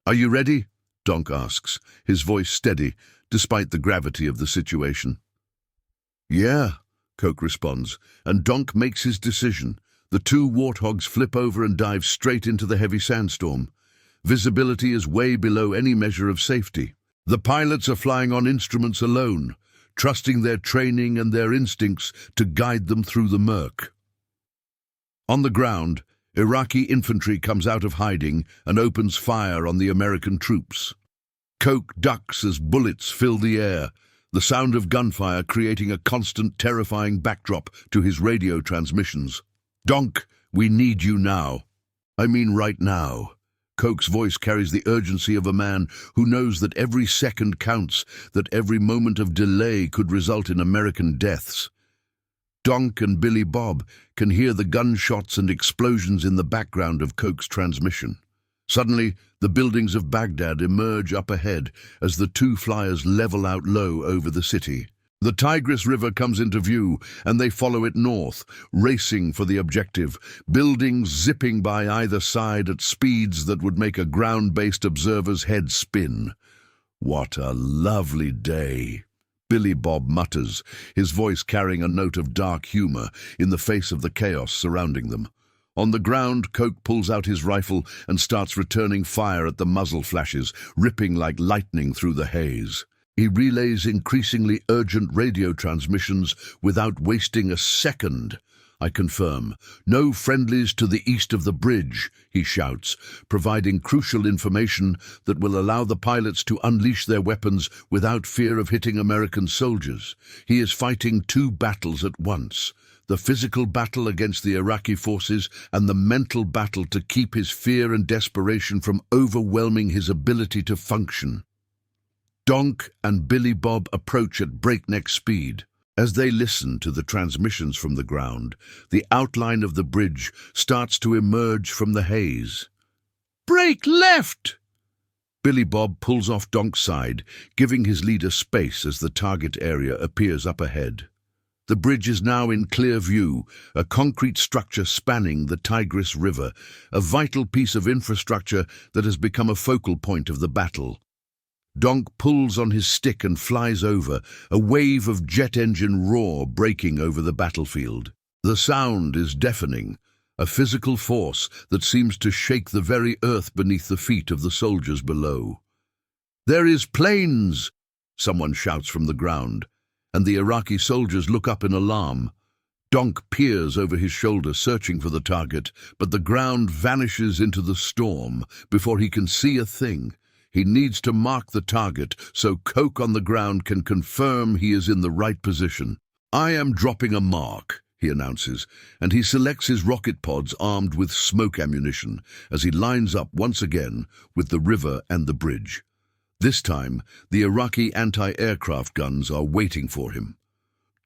A: "Are you ready?" Donk asks, his voice steady, despite the gravity of the situation. "Yeah," Coke responds, and Donk makes his decision. The two Warthogs flip over and dive straight into the heavy sandstorm. Visibility is way below any measure of safety. The pilots are flying on instruments alone, trusting their training and their instincts to guide them through the murk. On the ground, Iraqi infantry comes out of hiding and opens fire on the American troops. Coke ducks as bullets fill the air, the sound of gunfire creating a constant, terrifying backdrop to his radio transmissions. "Donk, we need you now. I mean right now." Coke's voice carries the urgency of a man who knows that every second counts, that every moment of delay could result in American deaths. Donk and Billy Bob can hear the gunshots and explosions in the background of Coke's transmission. Suddenly, the buildings of Baghdad emerge up ahead as the two flyers level out low over the city. The Tigris River comes into view, and they follow it north, racing for the objective, buildings zipping by either side at speeds that would make a ground-based observer's head spin. "What a lovely day," Billy Bob mutters, his voice carrying a note of dark humor in the face of the chaos surrounding them. On the ground, Coke pulls out his rifle and starts returning fire at the muzzle flashes, ripping like lightning through the haze. He relays increasingly urgent radio transmissions without wasting a second. "I confirm, no friendlies to the east of the bridge," he shouts, providing crucial information that will allow the pilots to unleash their weapons without fear of hitting American soldiers. He is fighting two battles at once: the physical battle against the Iraqi forces and the mental battle to keep his fear and desperation from overwhelming his ability to function. Donk and Billy Bob approach at breakneck speed. As they listen to the transmissions from the ground, the outline of the bridge starts to emerge from the haze. "Break left!" Billy Bob pulls off Donk's side, giving his leader space as the target area appears up ahead. The bridge is now in clear view, a concrete structure spanning the Tigris River, a vital piece of infrastructure that has become a focal point of the battle. Donk pulls on his stick and flies over, a wave of jet engine roar breaking over the battlefield. The sound is deafening, a physical force that seems to shake the very earth beneath the feet of the soldiers below. "There is planes!" someone shouts from the ground, and the Iraqi soldiers look up in alarm. Donk peers over his shoulder, searching for the target, but the ground vanishes into the storm before he can see a thing. He needs to mark the target so Coke on the ground can confirm he is in the right position. "I am dropping a mark," he announces, and he selects his rocket pods armed with smoke ammunition as he lines up once again with the river and the bridge. This time, the Iraqi anti-aircraft guns are waiting for him.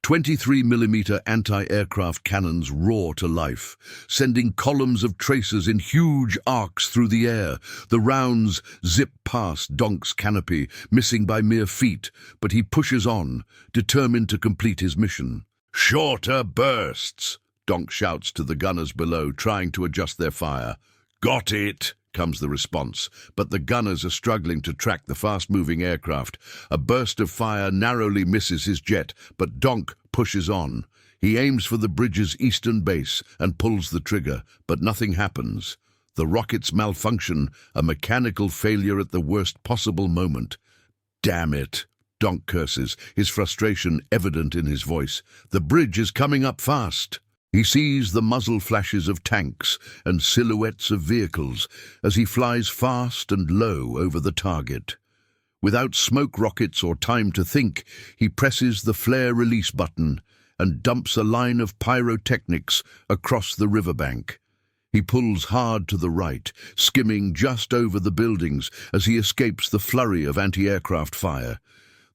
A: 23mm anti-aircraft cannons roar to life, sending columns of tracers in huge arcs through the air. The rounds zip past Donk's canopy, missing by mere feet, but he pushes on, determined to complete his mission. "Shorter bursts," Donk shouts to the gunners below, trying to adjust their fire. "Got it!" comes the response, but the gunners are struggling to track the fast-moving aircraft. A burst of fire narrowly misses his jet, but Donk pushes on. He aims for the bridge's eastern base and pulls the trigger, but nothing happens. The rockets malfunction, a mechanical failure at the worst possible moment. "Damn it!" Donk curses, his frustration evident in his voice. The bridge is coming up fast. He sees the muzzle flashes of tanks and silhouettes of vehicles as he flies fast and low over the target. Without smoke rockets or time to think, he presses the flare release button and dumps a line of pyrotechnics across the riverbank. He pulls hard to the right, skimming just over the buildings as he escapes the flurry of anti-aircraft fire.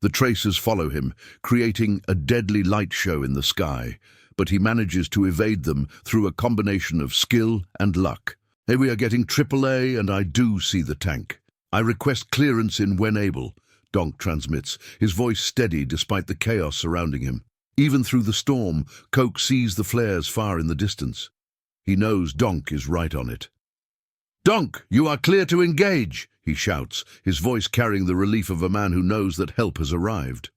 A: The tracers follow him, creating a deadly light show in the sky, but he manages to evade them through a combination of skill and luck. "Hey, we are getting AAA, and I do see the tank. I request clearance in when able," Donk transmits, his voice steady despite the chaos surrounding him. Even through the storm, Coke sees the flares far in the distance. He knows Donk is right on it. "Donk, you are clear to engage," he shouts, his voice carrying the relief of a man who knows that help has arrived.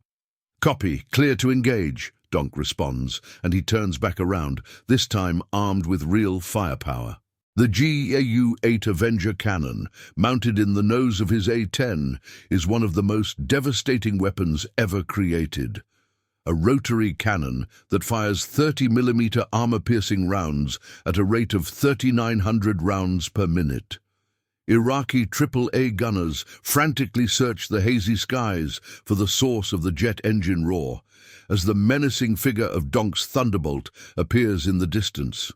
A: "Copy, clear to engage," Donk responds, and he turns back around, this time armed with real firepower. The GAU-8 Avenger cannon, mounted in the nose of his A-10, is one of the most devastating weapons ever created. A rotary cannon that fires 30mm armor-piercing rounds at a rate of 3,900 rounds per minute. Iraqi AAA gunners frantically search the hazy skies for the source of the jet engine roar, as the menacing figure of Donk's Thunderbolt appears in the distance.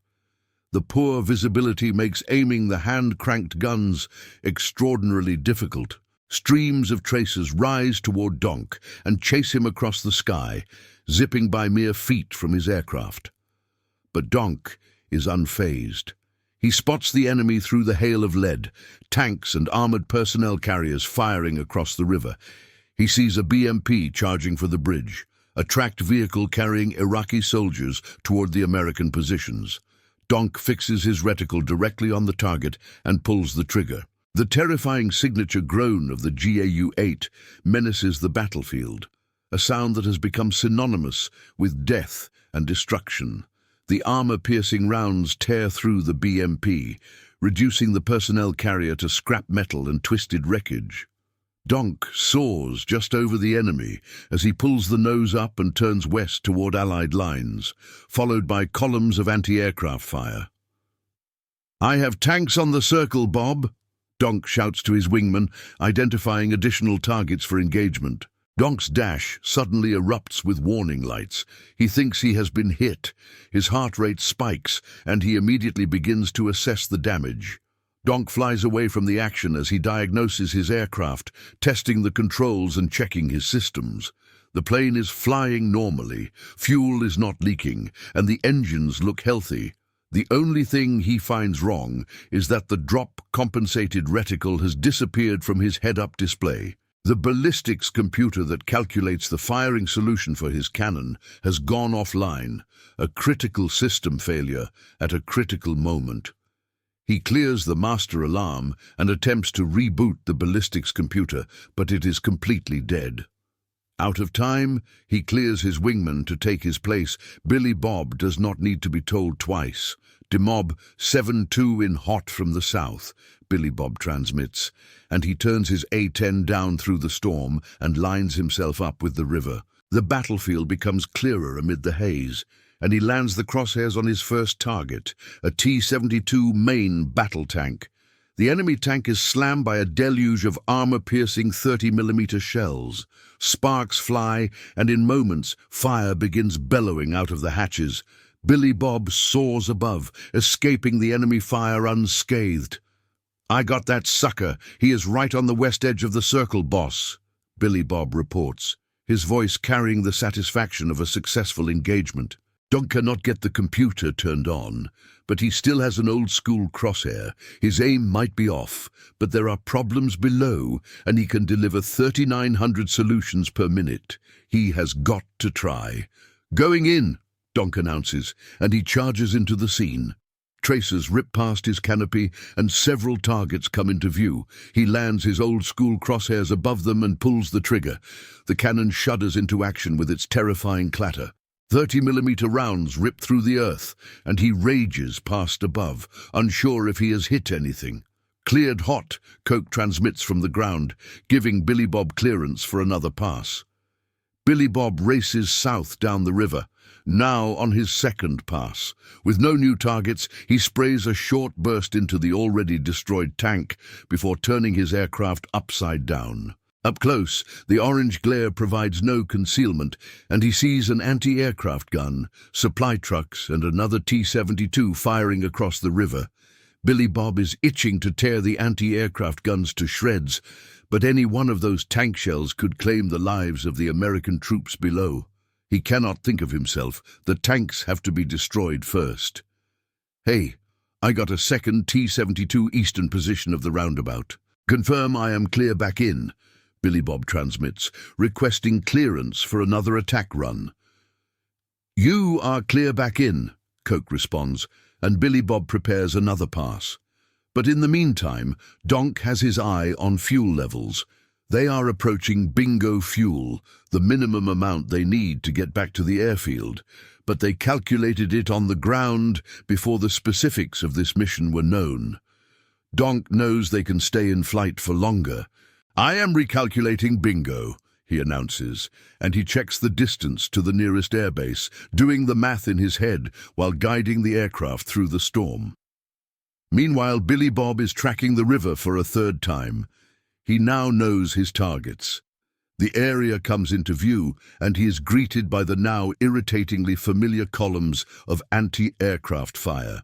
A: The poor visibility makes aiming the hand-cranked guns extraordinarily difficult. Streams of tracers rise toward Donk and chase him across the sky, zipping by mere feet from his aircraft. But Donk is unfazed. He spots the enemy through the hail of lead, tanks and armored personnel carriers firing across the river. He sees a BMP charging for the bridge, a tracked vehicle carrying Iraqi soldiers toward the American positions. Donk fixes his reticle directly on the target and pulls the trigger. The terrifying signature groan of the GAU-8 menaces the battlefield, a sound that has become synonymous with death and destruction. The armor-piercing rounds tear through the BMP, reducing the personnel carrier to scrap metal and twisted wreckage. Donk soars just over the enemy as he pulls the nose up and turns west toward Allied lines, followed by columns of anti-aircraft fire. "I have tanks on the circle, Bob," Donk shouts to his wingman, identifying additional targets for engagement. Donk's dash suddenly erupts with warning lights. He thinks he has been hit. His heart rate spikes, and he immediately begins to assess the damage. Donk flies away from the action as he diagnoses his aircraft, testing the controls and checking his systems. The plane is flying normally, fuel is not leaking, and the engines look healthy. The only thing he finds wrong is that the drop-compensated reticle has disappeared from his head-up display. The ballistics computer that calculates the firing solution for his cannon has gone offline, a critical system failure at a critical moment. He clears the master alarm and attempts to reboot the ballistics computer, but it is completely dead. Out of time, he clears his wingman to take his place. Billy Bob does not need to be told twice. "Demob 7-2 in hot from the south," Billy Bob transmits, and he turns his A-10 down through the storm and lines himself up with the river. The battlefield becomes clearer amid the haze, and he lands the crosshairs on his first target, a T-72 main battle tank. The enemy tank is slammed by a deluge of armor-piercing 30mm shells. Sparks fly, and in moments, fire begins bellowing out of the hatches. Billy Bob soars above, escaping the enemy fire unscathed. "I got that sucker. He is right on the west edge of the circle, boss," Billy Bob reports, his voice carrying the satisfaction of a successful engagement. Donk cannot get the computer turned on, but he still has an old-school crosshair. His aim might be off, but there are problems below, and he can deliver 3,900 solutions per minute. He has got to try. "Going in," Donk announces, and he charges into the scene. Tracers rip past his canopy, and several targets come into view. He lands his old-school crosshairs above them and pulls the trigger. The cannon shudders into action with its terrifying clatter. 30mm rounds rip through the earth, and he rages past above, unsure if he has hit anything. "Cleared hot," Coke transmits from the ground, giving Billy Bob clearance for another pass. Billy Bob races south down the river, now on his second pass. With no new targets, he sprays a short burst into the already destroyed tank before turning his aircraft upside down. Up close, the orange glare provides no concealment, and he sees an anti-aircraft gun, supply trucks, and another T-72 firing across the river. Billy Bob is itching to tear the anti-aircraft guns to shreds, but any one of those tank shells could claim the lives of the American troops below. He cannot think of himself. The tanks have to be destroyed first. "Hey, I got a second T-72 eastern position of the roundabout. Confirm I am clear back in," Billy Bob transmits, requesting clearance for another attack run. "You are clear back in," Coke responds, and Billy Bob prepares another pass. But in the meantime, Donk has his eye on fuel levels. They are approaching bingo fuel, the minimum amount they need to get back to the airfield, but they calculated it on the ground before the specifics of this mission were known. Donk knows they can stay in flight for longer. "I am recalculating bingo," he announces, and he checks the distance to the nearest airbase, doing the math in his head while guiding the aircraft through the storm. Meanwhile, Billy Bob is tracking the river for a third time. He now knows his targets. The area comes into view, and he is greeted by the now irritatingly familiar columns of anti-aircraft fire.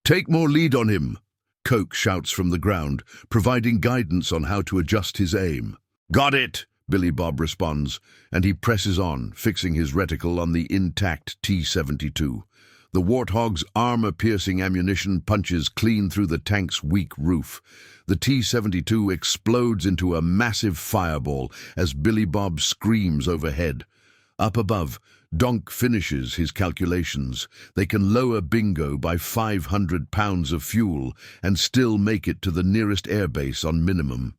A: "Take more lead on him," Coke shouts from the ground, providing guidance on how to adjust his aim. "Got it," Billy Bob responds, and he presses on, fixing his reticle on the intact T-72. The Warthog's armor-piercing ammunition punches clean through the tank's weak roof. The T-72 explodes into a massive fireball as Billy Bob screams overhead. Up above, Donk finishes his calculations. They can lower bingo by 500 pounds of fuel and still make it to the nearest airbase on minimum.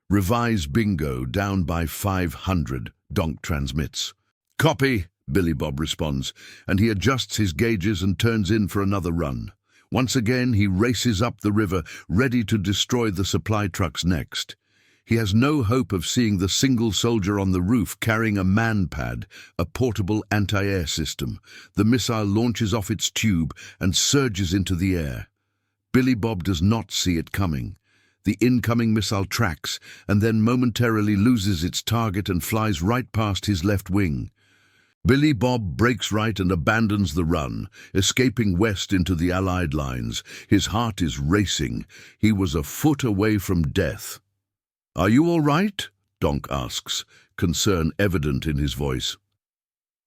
A: "Revise bingo down by 500, Donk transmits. "Copy," Billy Bob responds, and he adjusts his gauges and turns in for another run. Once again, he races up the river, ready to destroy the supply trucks next. He has no hope of seeing the single soldier on the roof carrying a man-pad, a portable anti-air system. The missile launches off its tube and surges into the air. Billy Bob does not see it coming. The incoming missile tracks and then momentarily loses its target and flies right past his left wing. Billy Bob breaks right and abandons the run, escaping west into the Allied lines. His heart is racing. He was a foot away from death. "Are you all right?" Donk asks, concern evident in his voice.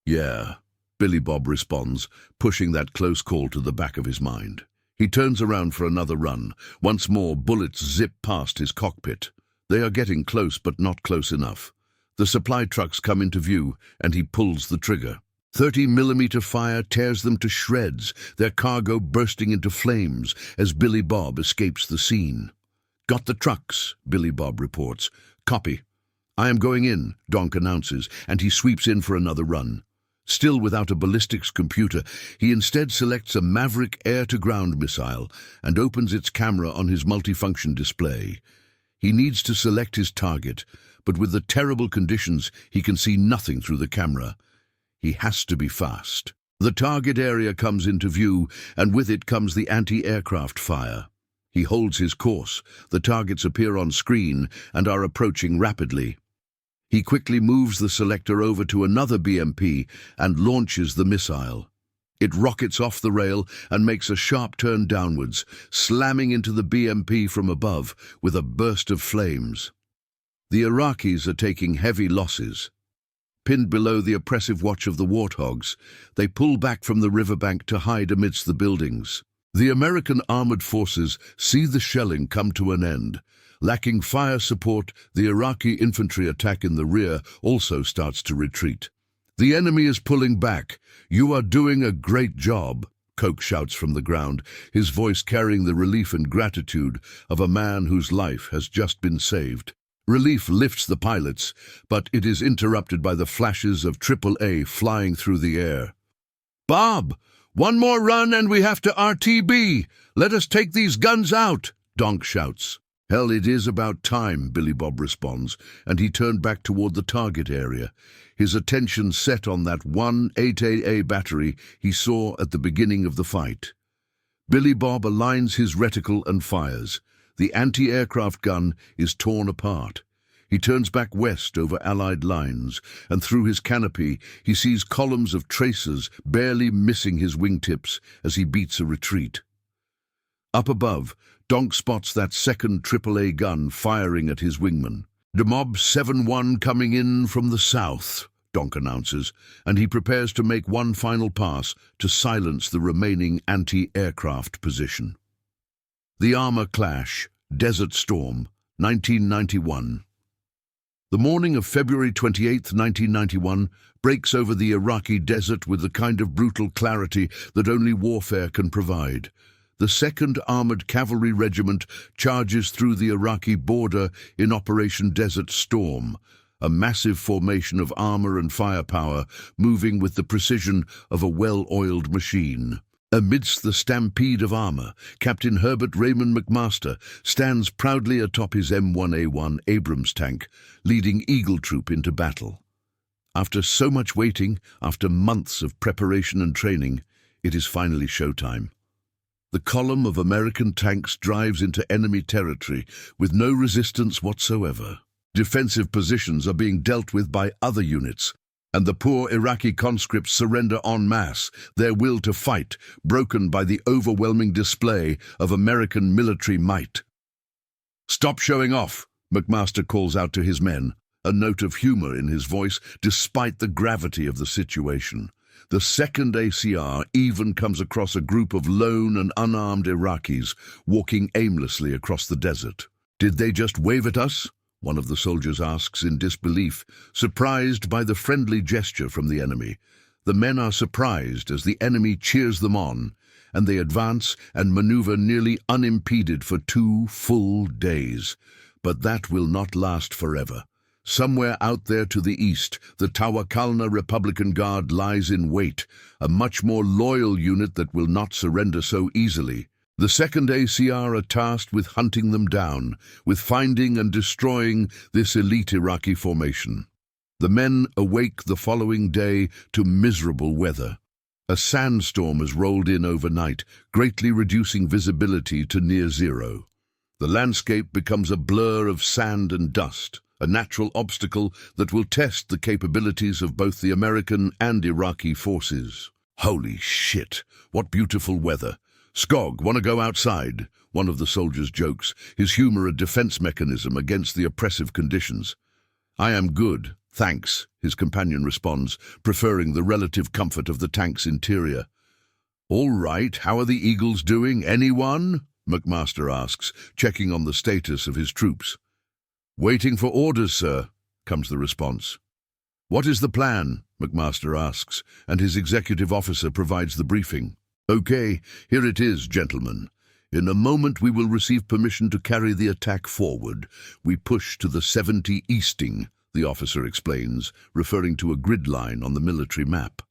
A: "Yeah," Billy Bob responds, pushing that close call to the back of his mind. He turns around for another run. Once more, bullets zip past his cockpit. They are getting close, but not close enough. The supply trucks come into view, and he pulls the trigger. 30mm fire tears them to shreds, their cargo bursting into flames as Billy Bob escapes the scene. "Got the trucks," Billy Bob reports. "Copy." "I am going in," Donk announces, and he sweeps in for another run. Still without a ballistics computer, he instead selects a Maverick air-to-ground missile and opens its camera on his multifunction display. He needs to select his target, but with the terrible conditions, he can see nothing through the camera. He has to be fast. The target area comes into view, and with it comes the anti-aircraft fire. He holds his course. The targets appear on screen and are approaching rapidly. He quickly moves the selector over to another BMP and launches the missile. It rockets off the rail and makes a sharp turn downwards, slamming into the BMP from above with a burst of flames. The Iraqis are taking heavy losses. Pinned below the oppressive watch of the Warthogs, they pull back from the riverbank to hide amidst the buildings. The American armored forces see the shelling come to an end. Lacking fire support, the Iraqi infantry attack in the rear also starts to retreat. The enemy is pulling back. You are doing a great job, Coke shouts from the ground, his voice carrying the relief and gratitude of a man whose life has just been saved. Relief lifts the pilots, but it is interrupted by the flashes of AAA flying through the air. "Bob, one more run and we have to RTB. Let us take these guns out," Donk shouts. "Hell, it is about time," Billy Bob responds, and he turned back toward the target area, his attention set on that one 8AA battery he saw at the beginning of the fight. Billy Bob aligns his reticle and fires. The anti-aircraft gun is torn apart. He turns back west over Allied lines, and through his canopy he sees columns of tracers barely missing his wingtips as he beats a retreat. Up above, Donk spots that second AAA gun firing at his wingman. "The Mob 7-1 coming in from the south," Donk announces, and he prepares to make one final pass to silence the remaining anti-aircraft position. The Armor Clash, Desert Storm, 1991. The morning of February 28, 1991, breaks over the Iraqi desert with the kind of brutal clarity that only warfare can provide. The 2nd Armored Cavalry Regiment charges through the Iraqi border in Operation Desert Storm, a massive formation of armor and firepower moving with the precision of a well-oiled machine. Amidst the stampede of armor, Captain Herbert Raymond McMaster stands proudly atop his M1A1 Abrams tank, leading Eagle Troop into battle. After so much waiting, after months of preparation and training, it is finally showtime. The column of American tanks drives into enemy territory with no resistance whatsoever. Defensive positions are being dealt with by other units, and the poor Iraqi conscripts surrender en masse, their will to fight broken by the overwhelming display of American military might. "Stop showing off," McMaster calls out to his men, a note of humor in his voice despite the gravity of the situation. The 2nd ACR even comes across a group of lone and unarmed Iraqis walking aimlessly across the desert. "Did they just wave at us?" one of the soldiers asks in disbelief, surprised by the friendly gesture from the enemy. The men are surprised as the enemy cheers them on, and they advance and maneuver nearly unimpeded for 2 full days. But that will not last forever. Somewhere out there to the east, the Tawakalna Republican Guard lies in wait, a much more loyal unit that will not surrender so easily. The 2nd ACR are tasked with hunting them down, with finding and destroying this elite Iraqi formation. The men awake the following day to miserable weather. A sandstorm has rolled in overnight, greatly reducing visibility to near zero. The landscape becomes a blur of sand and dust, a natural obstacle that will test the capabilities of both the American and Iraqi forces. "Holy shit, what beautiful weather. Skog, want to go outside?" one of the soldiers jokes, his humor a defense mechanism against the oppressive conditions. "I am good, thanks," his companion responds, preferring the relative comfort of the tank's interior. "All right, how are the Eagles doing? Anyone?" McMaster asks, checking on the status of his troops. "Waiting for orders, sir," comes the response. "What is the plan?" McMaster asks, and his executive officer provides the briefing. "Okay, here it is, gentlemen. In a moment we will receive permission to carry the attack forward. We push to the 70 Easting, the officer explains, referring to a grid line on the military map.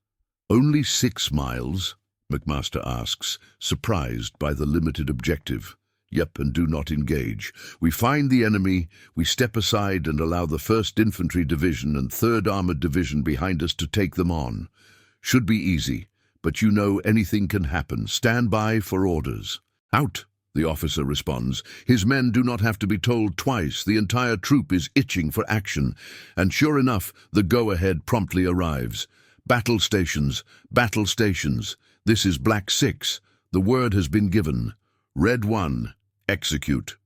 A: "Only 6 miles?" McMaster asks, surprised by the limited objective. "Yep, and do not engage. We find the enemy, we step aside and allow the 1st Infantry Division and 3rd Armored Division behind us to take them on. Should be easy. But you know anything can happen. Stand by for orders." "Out," the officer responds. His men do not have to be told twice. The entire troop is itching for action. And sure enough, the go-ahead promptly arrives. Battle stations, battle stations. This is Black 6. The word has been given. Red 1, execute.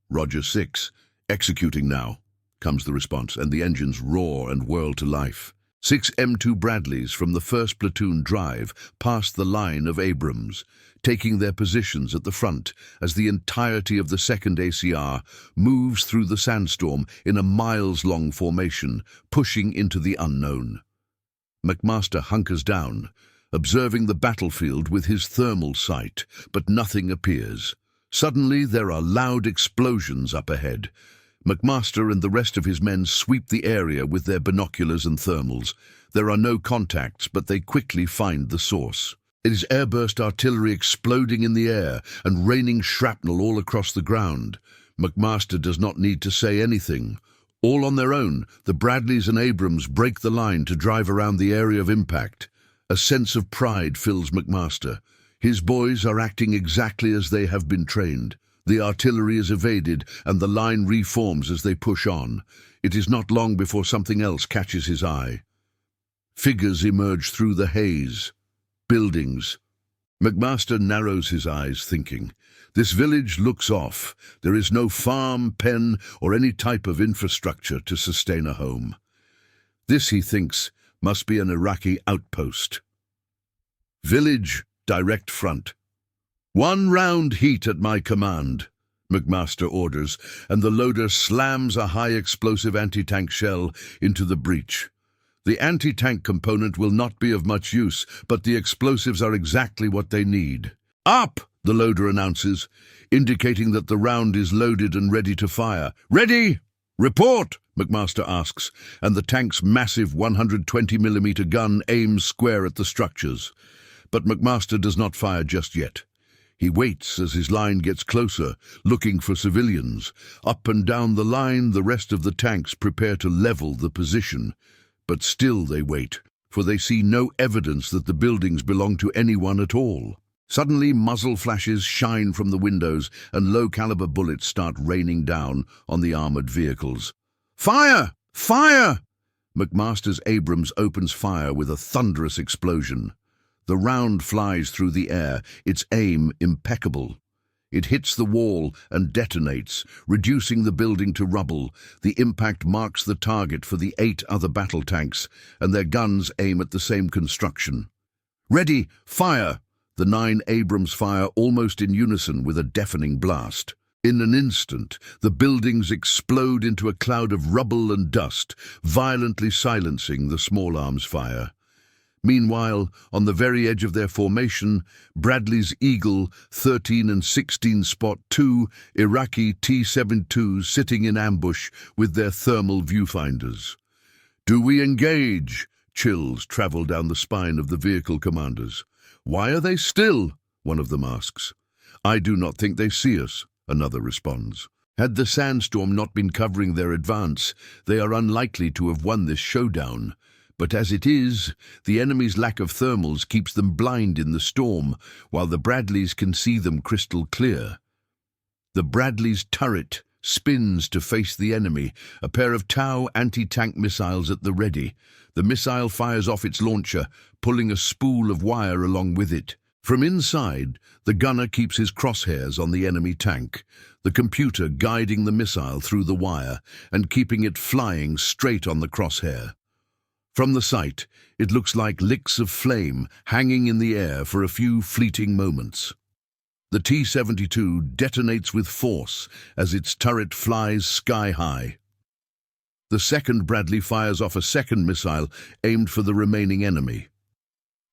A: Roger 6, executing now, comes the response, and the engines roar and whirl to life. 6 M2 Bradleys from the 1st Platoon drive past the line of Abrams, taking their positions at the front as the entirety of the 2nd ACR moves through the sandstorm in a miles-long formation, pushing into the unknown. McMaster hunkers down, observing the battlefield with his thermal sight, but nothing appears. Suddenly there are loud explosions up ahead. McMaster and the rest of his men sweep the area with their binoculars and thermals. There are no contacts, but they quickly find the source. It is airburst artillery exploding in the air and raining shrapnel all across the ground. McMaster does not need to say anything. All on their own, the Bradleys and Abrams break the line to drive around the area of impact. A sense of pride fills McMaster. His boys are acting exactly as they have been trained. The artillery is evaded and the line reforms as they push on. It is not long before something else catches his eye. Figures emerge through the haze. Buildings. McMaster narrows his eyes, thinking, "This village looks off. There is no farm, pen, or any type of infrastructure to sustain a home. This, he thinks, must be an Iraqi outpost." Village, direct front. "One round heat at my command," McMaster orders, and the loader slams a high-explosive anti-tank shell into the breach. The anti-tank component will not be of much use, but the explosives are exactly what they need. "Up!" the loader announces, indicating that the round is loaded and ready to fire. "Ready? Report!" McMaster asks, and the tank's massive 120mm gun aims square at the structures. But McMaster does not fire just yet. He waits as his line gets closer, looking for civilians. Up and down the line, the rest of the tanks prepare to level the position. But still they wait, for they see no evidence that the buildings belong to anyone at all. Suddenly, muzzle flashes shine from the windows and low-caliber bullets start raining down on the armored vehicles. "Fire! Fire!" McMaster's Abrams opens fire with a thunderous explosion. The round flies through the air, its aim impeccable. It hits the wall and detonates, reducing the building to rubble. The impact marks the target for the 8 other battle tanks, and their guns aim at the same construction. "Ready, fire!" The 9 Abrams fire almost in unison with a deafening blast. In an instant, the buildings explode into a cloud of rubble and dust, violently silencing the small arms fire. Meanwhile, on the very edge of their formation, Bradley's Eagle 13 and 16 spot 2 Iraqi T-72s sitting in ambush with their thermal viewfinders. "Do we engage?" Chills travel down the spine of the vehicle commanders. "Why are they still?" one of them asks. "I do not think they see us," another responds. Had the sandstorm not been covering their advance, they are unlikely to have won this showdown. But as it is, the enemy's lack of thermals keeps them blind in the storm, while the Bradleys can see them crystal clear. The Bradley's turret spins to face the enemy, a pair of Tau anti-tank missiles at the ready. The missile fires off its launcher, pulling a spool of wire along with it. From inside, the gunner keeps his crosshairs on the enemy tank, the computer guiding the missile through the wire and keeping it flying straight on the crosshair. From the sight, it looks like licks of flame hanging in the air for a few fleeting moments. The T-72 detonates with force as its turret flies sky-high. The second Bradley fires off a second missile aimed for the remaining enemy.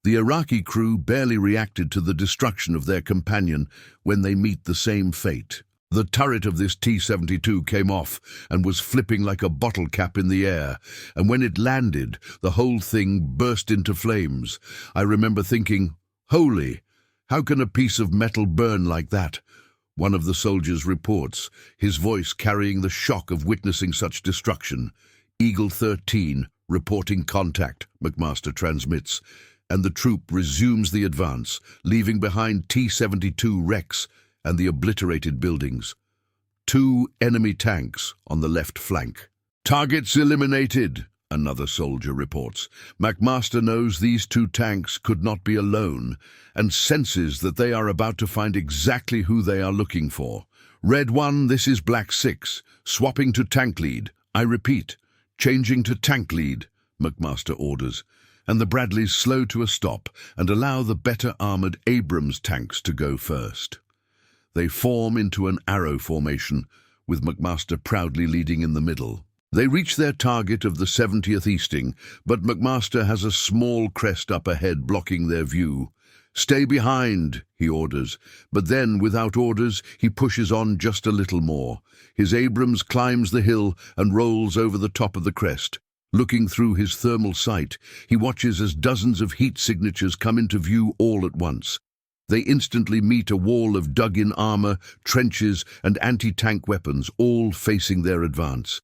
A: The Iraqi crew barely reacted to the destruction of their companion when they meet the same fate. The turret of this T-72 came off and was flipping like a bottle cap in the air, and when it landed, the whole thing burst into flames. I remember thinking, "Holy, how can a piece of metal burn like that?" One of the soldiers reports, his voice carrying the shock of witnessing such destruction. "Eagle 13, reporting contact," McMaster transmits, and the troop resumes the advance, leaving behind T-72 wrecks and the obliterated buildings. 2 enemy tanks on the left flank. "Targets eliminated," another soldier reports. McMaster knows these 2 tanks could not be alone and senses that they are about to find exactly who they are looking for. "Red 1, this is Black 6, swapping to tank lead. I repeat, changing to tank lead," McMaster orders, and the Bradleys slow to a stop and allow the better armored Abrams tanks to go first. They form into an arrow formation, with McMaster proudly leading in the middle. They reach their target of the 70th Easting, but McMaster has a small crest up ahead blocking their view. "Stay behind," he orders, but then, without orders, he pushes on just a little more. His Abrams climbs the hill and rolls over the top of the crest. Looking through his thermal sight, he watches as dozens of heat signatures come into view all at once. They instantly meet a wall of dug-in armor, trenches, and anti-tank weapons, all facing their advance.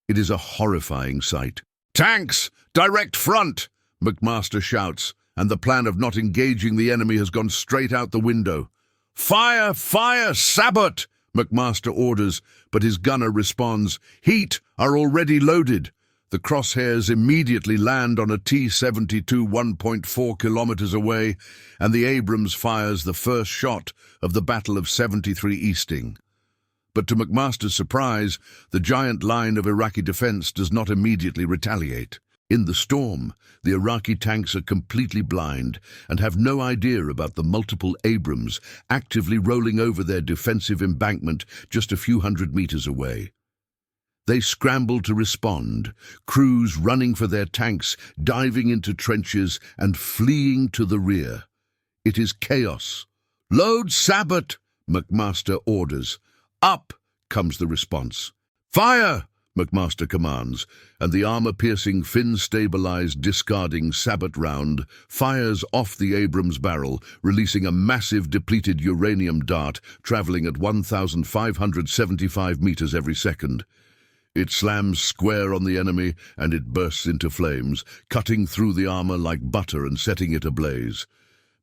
A: It is a horrifying sight. "Tanks! Direct front!" McMaster shouts, and the plan of not engaging the enemy has gone straight out the window. "Fire! Fire! Sabot!" McMaster orders, but his gunner responds, "Heat are already loaded." The crosshairs immediately land on a T-72 1.4 kilometers away, and the Abrams fires the first shot of the Battle of 73 Easting. But to McMaster's surprise, the giant line of Iraqi defense does not immediately retaliate. In the storm, the Iraqi tanks are completely blind and have no idea about the multiple Abrams actively rolling over their defensive embankment just a few hundred meters away. They scramble to respond, crews running for their tanks, diving into trenches and fleeing to the rear. It is chaos. "Load Sabot!" McMaster orders. "Up!" comes the response. "Fire!" McMaster commands, and the armor-piercing, fin-stabilized, discarding Sabot round fires off the Abrams barrel, releasing a massive depleted uranium dart traveling at 1,575 meters every second. It slams square on the enemy, and it bursts into flames, cutting through the armor like butter and setting it ablaze.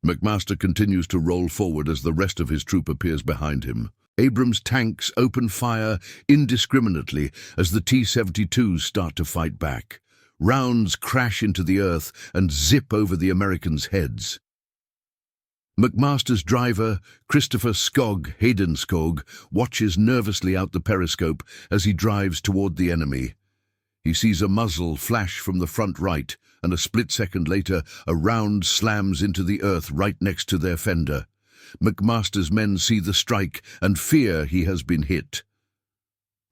A: McMaster continues to roll forward as the rest of his troop appears behind him. Abrams tanks open fire indiscriminately as the T-72s start to fight back. Rounds crash into the earth and zip over the Americans' heads. McMaster's driver, Christopher Hayden Skog, watches nervously out the periscope as he drives toward the enemy. He sees a muzzle flash from the front right, and a split second later, a round slams into the earth right next to their fender. McMaster's men see the strike and fear he has been hit.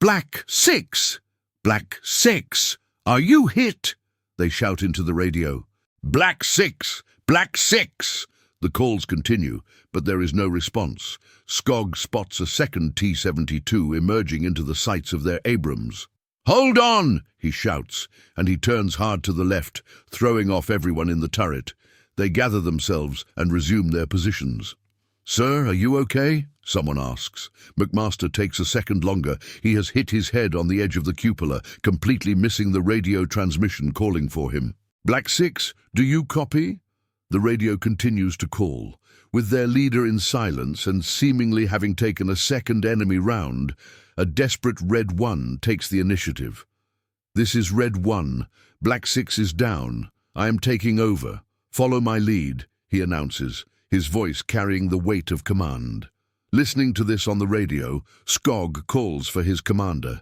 A: "Black 6! Black 6! Are you hit?" they shout into the radio. "Black 6! Black 6!" The calls continue, but there is no response. Skog spots a second T-72 emerging into the sights of their Abrams. "Hold on!" he shouts, and he turns hard to the left, throwing off everyone in the turret. They gather themselves and resume their positions. "Sir, are you okay?" someone asks. McMaster takes a second longer. He has hit his head on the edge of the cupola, completely missing the radio transmission calling for him. "Black 6, do you copy?" The radio continues to call. With their leader in silence and seemingly having taken a second enemy round, a desperate Red 1 takes the initiative. "This is Red 1. Black 6 is down. I am taking over. Follow my lead," he announces, his voice carrying the weight of command. Listening to this on the radio, Skog calls for his commander.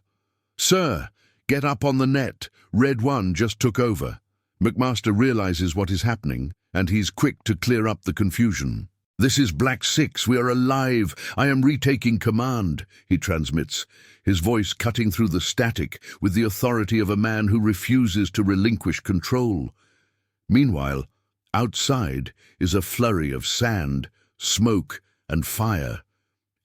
A: "Sir, get up on the net. Red 1 just took over." McMaster realizes what is happening, and he's quick to clear up the confusion. "This is Black 6. We are alive. I am retaking command," he transmits, his voice cutting through the static with the authority of a man who refuses to relinquish control. Meanwhile, outside is a flurry of sand, smoke, and fire.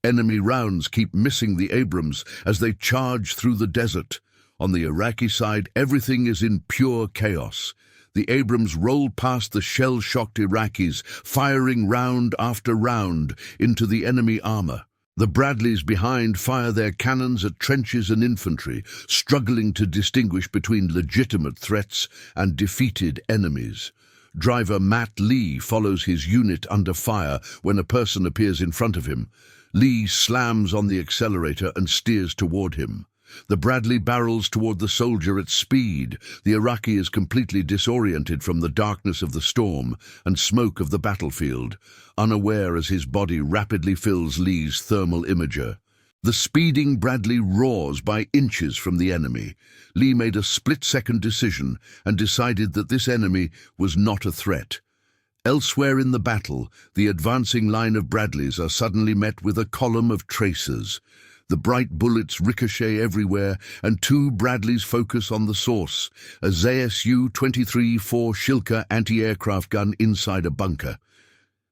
A: Enemy rounds keep missing the Abrams as they charge through the desert. On the Iraqi side, everything is in pure chaos. The Abrams roll past the shell-shocked Iraqis, firing round after round into the enemy armor. The Bradleys behind fire their cannons at trenches and infantry, struggling to distinguish between legitimate threats and defeated enemies. Driver Matt Lee follows his unit under fire when a person appears in front of him. Lee slams on the accelerator and steers toward him. The Bradley barrels toward the soldier at speed. The Iraqi is completely disoriented from the darkness of the storm and smoke of the battlefield, unaware as his body rapidly fills Lee's thermal imager. The speeding Bradley roars by inches from the enemy. Lee made a split-second decision and decided that this enemy was not a threat. Elsewhere in the battle, the advancing line of Bradleys are suddenly met with a column of tracers. The bright bullets ricochet everywhere, and two Bradleys focus on the source, a ZSU-23-4 Shilka anti-aircraft gun inside a bunker.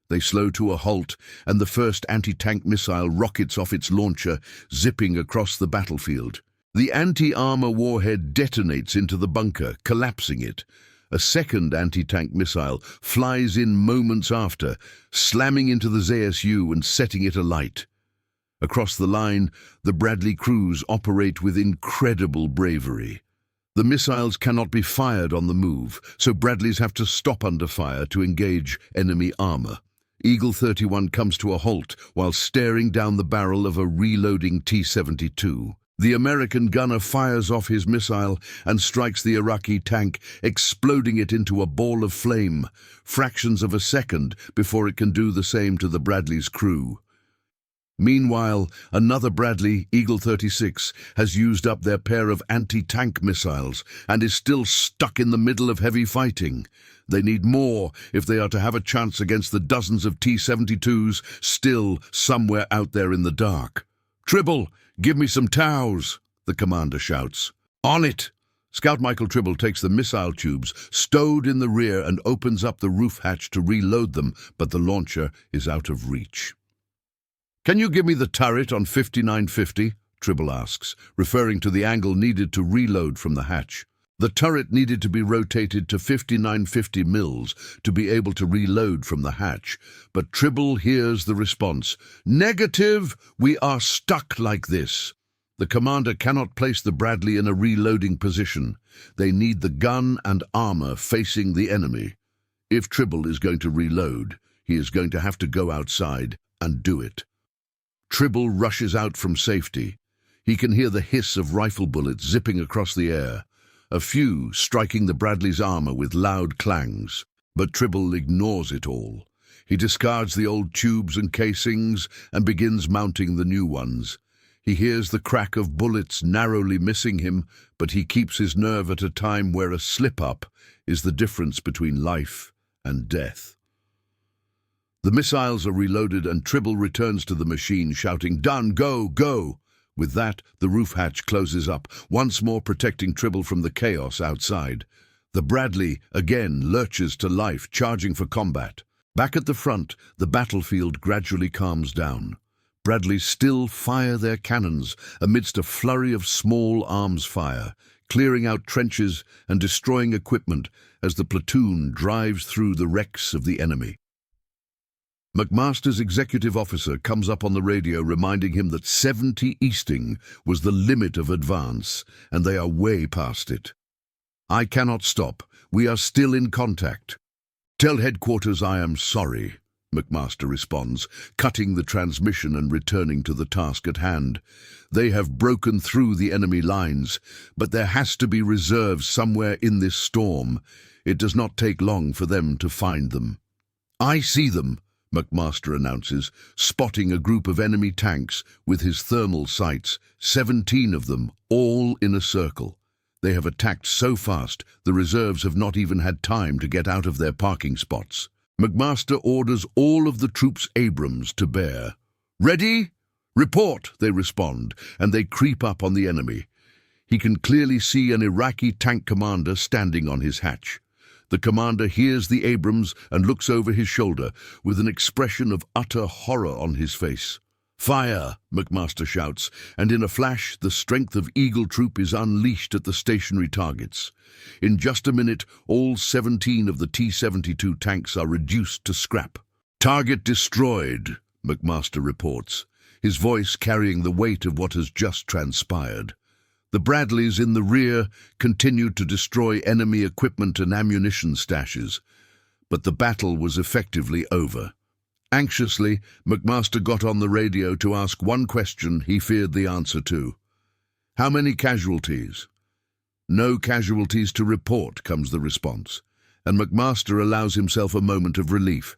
A: They slow to a halt, and the first anti-tank missile rockets off its launcher, zipping across the battlefield. The anti-armor warhead detonates into the bunker, collapsing it. A second anti-tank missile flies in moments after, slamming into the ZSU and setting it alight. Across the line, the Bradley crews operate with incredible bravery. The missiles cannot be fired on the move, so Bradleys have to stop under fire to engage enemy armor. Eagle 31 comes to a halt while staring down the barrel of a reloading T-72. The American gunner fires off his missile and strikes the Iraqi tank, exploding it into a ball of flame, fractions of a second before it can do the same to the Bradley's crew. Meanwhile, another Bradley, Eagle 36, has used up their pair of anti-tank missiles and is still stuck in the middle of heavy fighting. They need more if they are to have a chance against the dozens of T-72s still somewhere out there in the dark. "Tribble, give me some TOWs," the commander shouts. "On it!" Scout Michael Tribble takes the missile tubes stowed in the rear and opens up the roof hatch to reload them, but the launcher is out of reach. "Can you give me the turret on 5950? Tribble asks, referring to the angle needed to reload from the hatch. The turret needed to be rotated to 5950 mils to be able to reload from the hatch, but Tribble hears the response. "Negative! We are stuck like this." The commander cannot place the Bradley in a reloading position. They need the gun and armor facing the enemy. If Tribble is going to reload, he is going to have to go outside and do it. Tribble rushes out from safety. He can hear the hiss of rifle bullets zipping across the air, a few striking the Bradley's armor with loud clangs. But Tribble ignores it all. He discards the old tubes and casings and begins mounting the new ones. He hears the crack of bullets narrowly missing him, but he keeps his nerve at a time where a slip-up is the difference between life and death. The missiles are reloaded and Tribble returns to the machine shouting, "Done, go, go!" With that, the roof hatch closes up, once more protecting Tribble from the chaos outside. The Bradley again lurches to life, charging for combat. Back at the front, the battlefield gradually calms down. Bradleys still fire their cannons amidst a flurry of small arms fire, clearing out trenches and destroying equipment as the platoon drives through the wrecks of the enemy. McMaster's executive officer comes up on the radio reminding him that 70 easting was the limit of advance, and they are way past it. "I cannot stop. We are still in contact." "Tell headquarters I am sorry," McMaster responds, cutting the transmission and returning to the task at hand. "They have broken through the enemy lines, but there has to be reserves somewhere in this storm. It does not take long for them to find them." "I see them," McMaster announces, spotting a group of enemy tanks with his thermal sights, 17 of them, all in a circle. They have attacked so fast, the reserves have not even had time to get out of their parking spots. McMaster orders all of the troops' Abrams to bear. "Ready? Report," they respond, and they creep up on the enemy. He can clearly see an Iraqi tank commander standing on his hatch. The commander hears the Abrams and looks over his shoulder with an expression of utter horror on his face. "Fire!" McMaster shouts, and in a flash the strength of Eagle Troop is unleashed at the stationary targets. In just a minute, all 17 of the T-72 tanks are reduced to scrap. "Target destroyed," McMaster reports, his voice carrying the weight of what has just transpired. The Bradleys in the rear continued to destroy enemy equipment and ammunition stashes, but the battle was effectively over. Anxiously, McMaster got on the radio to ask one question he feared the answer to. "How many casualties?" "No casualties to report," comes the response, and McMaster allows himself a moment of relief.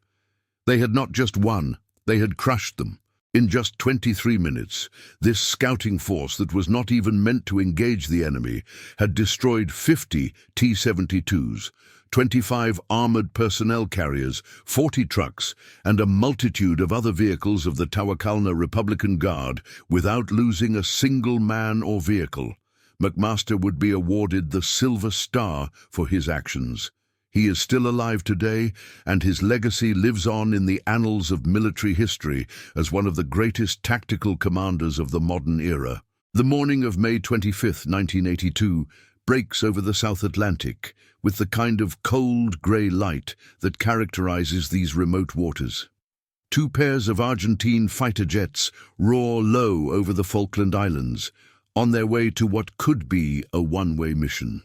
A: They had not just won, they had crushed them. In just 23 minutes, this scouting force that was not even meant to engage the enemy had destroyed 50 T-72s, 25 armored personnel carriers, 40 trucks, and a multitude of other vehicles of the Tawakalna Republican Guard without losing a single man or vehicle. McMaster would be awarded the Silver Star for his actions. He is still alive today, and his legacy lives on in the annals of military history as one of the greatest tactical commanders of the modern era. The morning of May 25, 1982, breaks over the South Atlantic with the kind of cold grey light that characterizes these remote waters. Two pairs of Argentine fighter jets roar low over the Falkland Islands, on their way to what could be a one-way mission.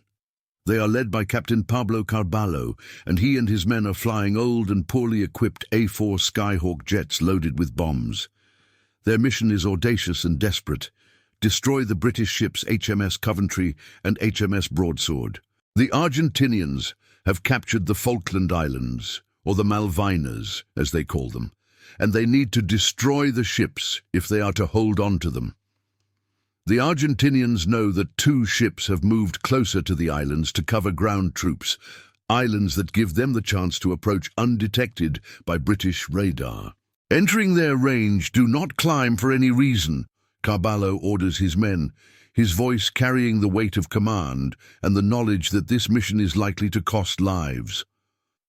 A: They are led by Captain Pablo Carballo, and he and his men are flying old and poorly equipped A-4 Skyhawk jets loaded with bombs. Their mission is audacious and desperate: destroy the British ships HMS Coventry and HMS Broadsword. The Argentinians have captured the Falkland Islands, or the Malvinas, as they call them, and they need to destroy the ships if they are to hold on to them. The Argentinians know that two ships have moved closer to the islands to cover ground troops, islands that give them the chance to approach undetected by British radar. Entering their range, do not climb for any reason, Carballo orders his men, his voice carrying the weight of command and the knowledge that this mission is likely to cost lives.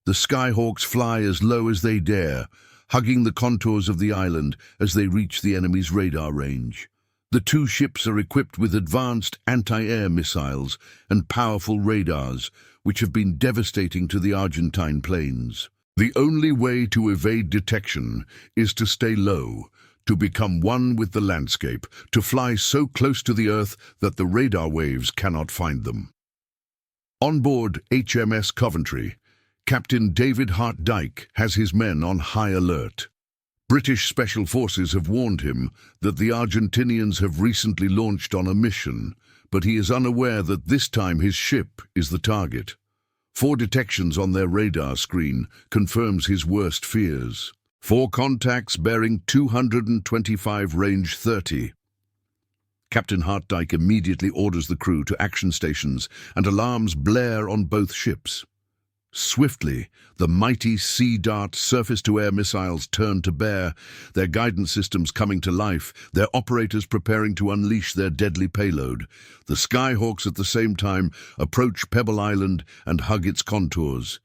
A: The Skyhawks fly as low as they dare, hugging the contours of the island as they reach the enemy's radar range. The two ships are equipped with advanced anti-air missiles and powerful radars, which have been devastating to the Argentine planes. The only way to evade detection is to stay low, to become one with the landscape, to fly so close to the Earth that the radar waves cannot find them. On board HMS Coventry, Captain David Hart Dyke has his men on high alert. British Special Forces have warned him that the Argentinians have recently launched on a mission, but he is unaware that this time his ship is the target. 4 detections on their radar screen confirms his worst fears. 4 contacts bearing 225 range 30. Captain Hartdyke immediately orders the crew to action stations, and alarms blare on both ships. Swiftly, the mighty Sea Dart surface-to-air missiles turn to bear, their guidance systems coming to life, their operators preparing to unleash their deadly payload. The Skyhawks at the same time approach Pebble Island and hug its contours.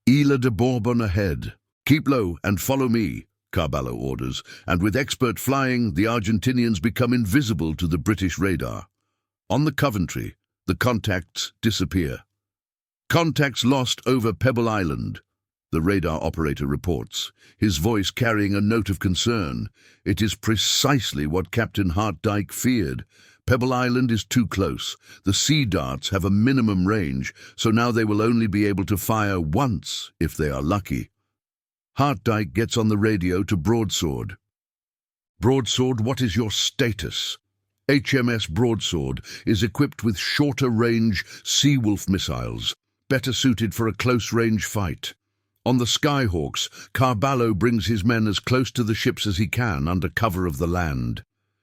A: Isla de Bourbon ahead. Keep low and follow me, Carballo orders, and with expert flying, the Argentinians become invisible to the British radar. On the Coventry, the contacts disappear. Contacts lost over Pebble Island, the radar operator reports, his voice carrying a note of concern. It is precisely what Captain Hartdyke feared. Pebble Island is too close. The Sea Darts have a minimum range, so now they will only be able to fire once if they are lucky. Hartdyke gets on the radio to Broadsword. Broadsword, what is your status? HMS Broadsword is equipped with shorter-range Seawolf missiles, better suited for a close-range fight. On the Skyhawks, Carballo brings his men as close to the ships as he can under cover of the land.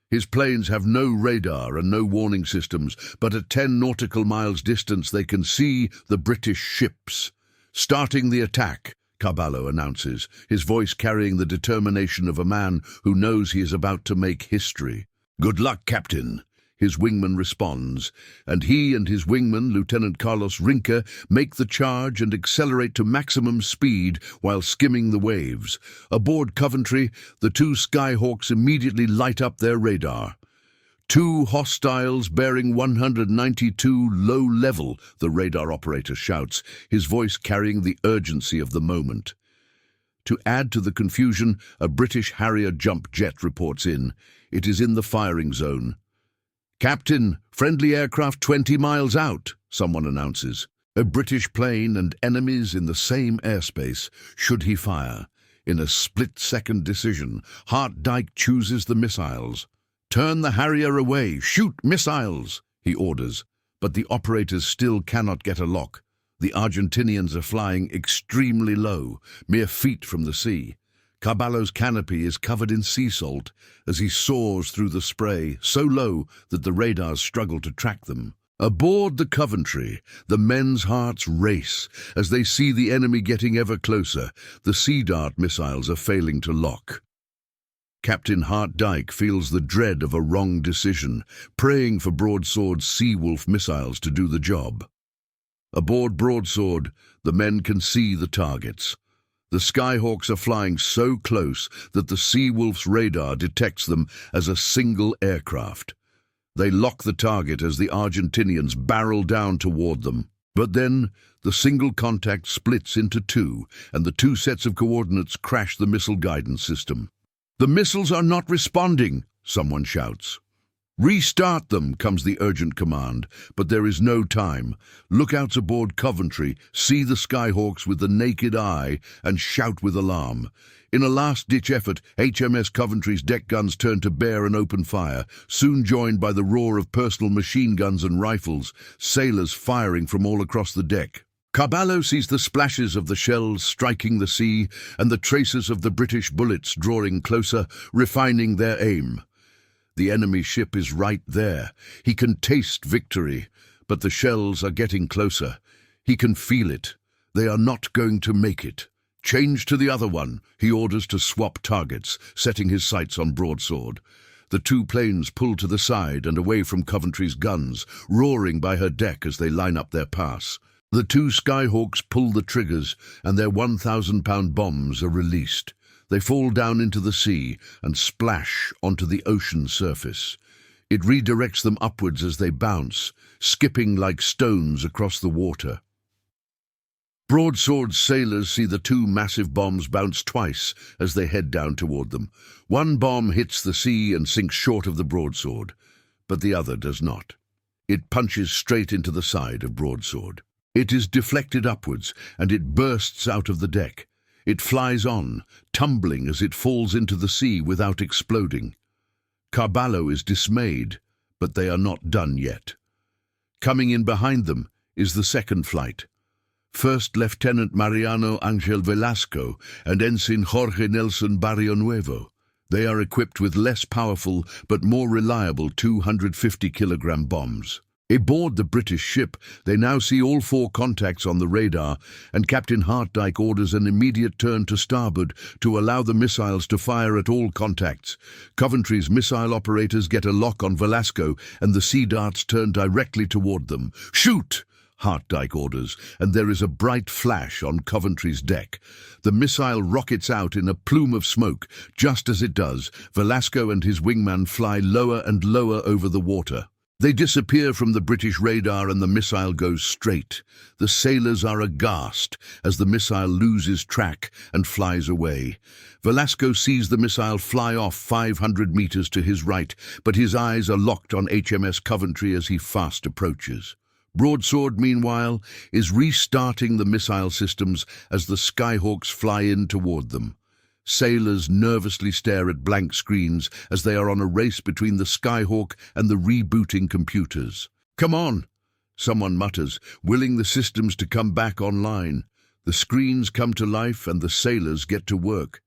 A: His planes have no radar and no warning systems, but at 10 nautical miles distance they can see the British ships. Starting the attack, Carballo announces, his voice carrying the determination of a man who knows he is about to make history. Good luck, Captain, his wingman responds, and he and his wingman, Lieutenant Carlos Rinca, make the charge and accelerate to maximum speed while skimming the waves. Aboard Coventry, the 2 Skyhawks immediately light up their radar. 2 hostiles bearing 192 low level, the radar operator shouts, his voice carrying the urgency of the moment. To add to the confusion, a British Harrier jump jet reports in. It is in the firing zone. Captain, friendly aircraft 20 miles out, someone announces. A British plane and enemies in the same airspace. Should he fire? In a split-second decision, Hartdyke chooses the missiles. Turn the Harrier away, shoot missiles, he orders, but the operators still cannot get a lock. The Argentinians are flying extremely low, mere feet from the sea. Carballo's canopy is covered in sea salt as he soars through the spray, so low that the radars struggle to track them. Aboard the Coventry, the men's hearts race as they see the enemy getting ever closer. The Sea Dart missiles are failing to lock. Captain Hartdyke feels the dread of a wrong decision, praying for Broadsword's Seawolf missiles to do the job. Aboard Broadsword, the men can see the targets. The Skyhawks are flying so close that the Seawolf's radar detects them as a single aircraft. They lock the target as the Argentinians barrel down toward them. But then, the single contact splits into two, and the two sets of coordinates crash the missile guidance system. "The missiles are not responding," someone shouts. "Restart them," comes the urgent command, but there is no time. Lookouts aboard Coventry see the Skyhawks with the naked eye and shout with alarm. In a last-ditch effort, HMS Coventry's deck guns turn to bear and open fire, soon joined by the roar of personal machine guns and rifles, sailors firing from all across the deck. Callwell sees the splashes of the shells striking the sea and the traces of the British bullets drawing closer, refining their aim. The enemy ship is right there. He can taste victory, but the shells are getting closer. He can feel it. They are not going to make it. "Change to the other one," he orders to swap targets, setting his sights on Broadsword. The two planes pull to the side and away from Coventry's guns, roaring by her deck as they line up their pass. The two Skyhawks pull the triggers, and their 1,000-pound bombs are released. They fall down into the sea and splash onto the ocean surface. It redirects them upwards as they bounce, skipping like stones across the water. Broadsword's sailors see the two massive bombs bounce twice as they head down toward them. One bomb hits the sea and sinks short of the Broadsword, but the other does not. It punches straight into the side of Broadsword. It is deflected upwards, and it bursts out of the deck. It flies on, tumbling as it falls into the sea without exploding. Callwell is dismayed, but they are not done yet. Coming in behind them is the second flight. First Lieutenant Mariano Angel Velasco and Ensign Jorge Nelson Barrionuevo. They are equipped with less powerful but more reliable 250-kilogram bombs. Aboard the British ship, they now see all four contacts on the radar, and Captain Hartdyke orders an immediate turn to starboard to allow the missiles to fire at all contacts. Coventry's missile operators get a lock on Velasco, and the Sea Darts turn directly toward them. "Shoot!" Hartdyke orders, and there is a bright flash on Coventry's deck. The missile rockets out in a plume of smoke. Just as it does, Velasco and his wingman fly lower and lower over the water. They disappear from the British radar and the missile goes straight. The sailors are aghast as the missile loses track and flies away. Velasco sees the missile fly off 500 meters to his right, but his eyes are locked on HMS Coventry as he fast approaches. Broadsword, meanwhile, is restarting the missile systems as the Skyhawks fly in toward them. Sailors nervously stare at blank screens as they are on a race between the Skyhawk and the rebooting computers. "Come on," someone mutters, willing the systems to come back online. The screens come to life and the sailors get to work.